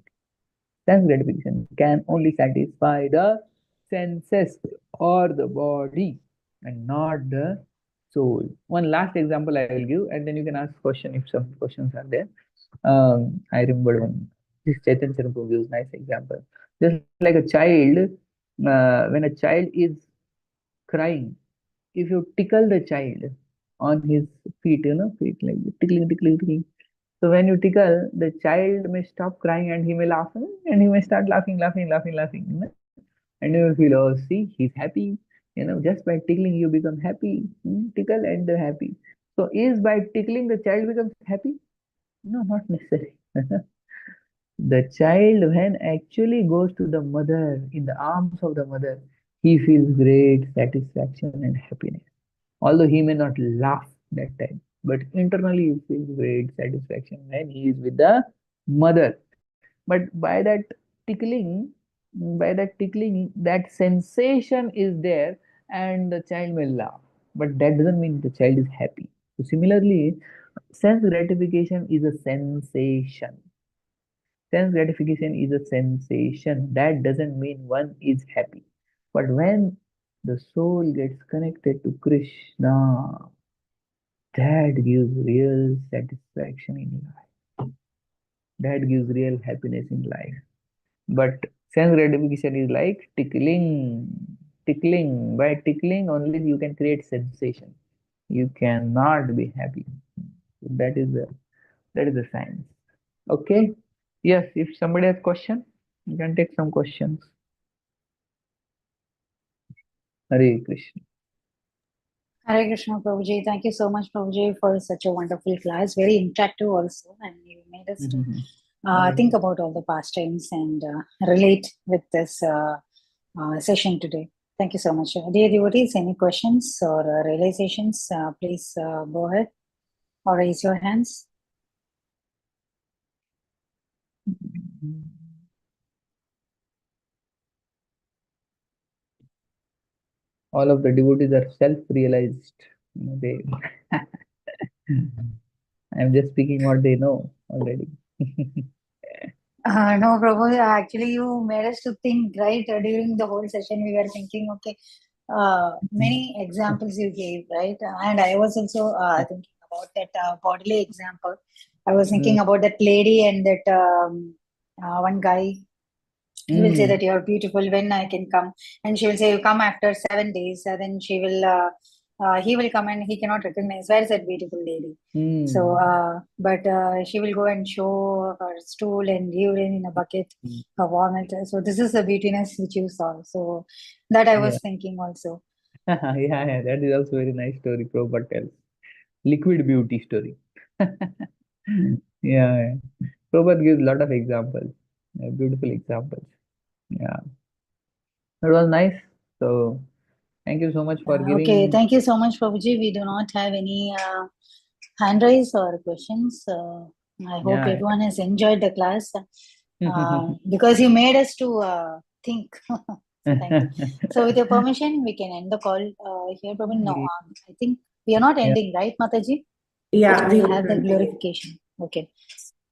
Sense gratification can only satisfy the senses or the body and not the soul. One last example I will give, and then you can ask question if some questions are there. I remember one. This Chaitanya Prabhu gives nice example. Just like a child, when a child is crying, if you tickle the child on his feet, feet like tickling, tickling, tickling. So when you tickle, the child may stop crying and he may laugh, and he may start laughing, laughing, laughing, laughing. And you will feel, oh, see, he's happy. Just by tickling, you become happy. Tickle and happy. So is by tickling the child becomes happy? No, not necessary. The child, when actually goes to the mother, in the arms of the mother, he feels great satisfaction and happiness. Although he may not laugh that time, but internally he feels great satisfaction when he is with the mother. But by that tickling, that sensation is there, and the child may laugh. But that doesn't mean the child is happy. So similarly, sense gratification is a sensation. Sense gratification is a sensation. That doesn't mean one is happy. But when the soul gets connected to Krishna, that gives real satisfaction in life. That gives real happiness in life. But sense gratification is like tickling. Tickling. By tickling only you can create sensation. You cannot be happy. That is the science. Okay. Yes, if somebody has question, you can take some questions. Hare Krishna. Hare Krishna, Prabhuji. Thank you so much, Prabhuji, for such a wonderful class. Very interactive also, and you made us to think about all the pastimes and relate with this session today. Thank you so much. Dear devotees, any questions or realizations, please go ahead or raise your hands. All of the devotees are self-realized. They I'm just speaking what they know already. No, Prabhu, actually you made us to think, right? During the whole session, we were thinking, okay, many examples you gave, right? And I was also thinking about that bodily example. I was thinking about that lady and that one guy. He will say that you're beautiful when I can come, and she will say you come after 7 days. Then he will come and he cannot recognize where is that beautiful lady. So, but she will go and show her stool and urine in a bucket, her vomit. So this is the beautiness which you saw. So that I was thinking also. Yeah, that is also very nice story Prabhupada tells. Liquid beauty story. Yeah. Prabhupada gives a lot of examples, beautiful examples. Yeah, that was nice. So thank you so much for giving. Okay, thank you so much, Prabhuji. We do not have any hand raise or questions. I hope everyone has enjoyed the class because you made us to think. So thank you. So with your permission, we can end the call here, Prabhu. No, I think we are not ending, right, Mataji? Yeah, we have the glorification. Okay.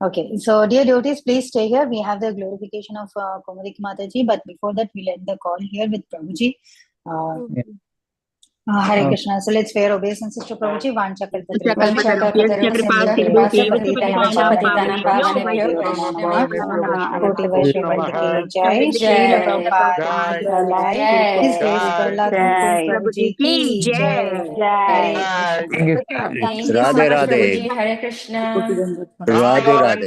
Okay, so dear devotees, please stay here. We have the glorification of Komadik Mataji, but before that, we'll end the call here with Prabhuji. Hare Krishna. So let's pay our obeisances to Prabhuji. Vancha kalpatarubhyascha pavanebhyo vaishnavebhyo Koti Vaishnava ki Jai. Srila Prabhupada ki Jai. His Grace Prahlad Prabhuji ki Jai. Hare Krishna. Thank you. Thank you so much, Prabhuji. Hare Krishna. Radhe Radhe.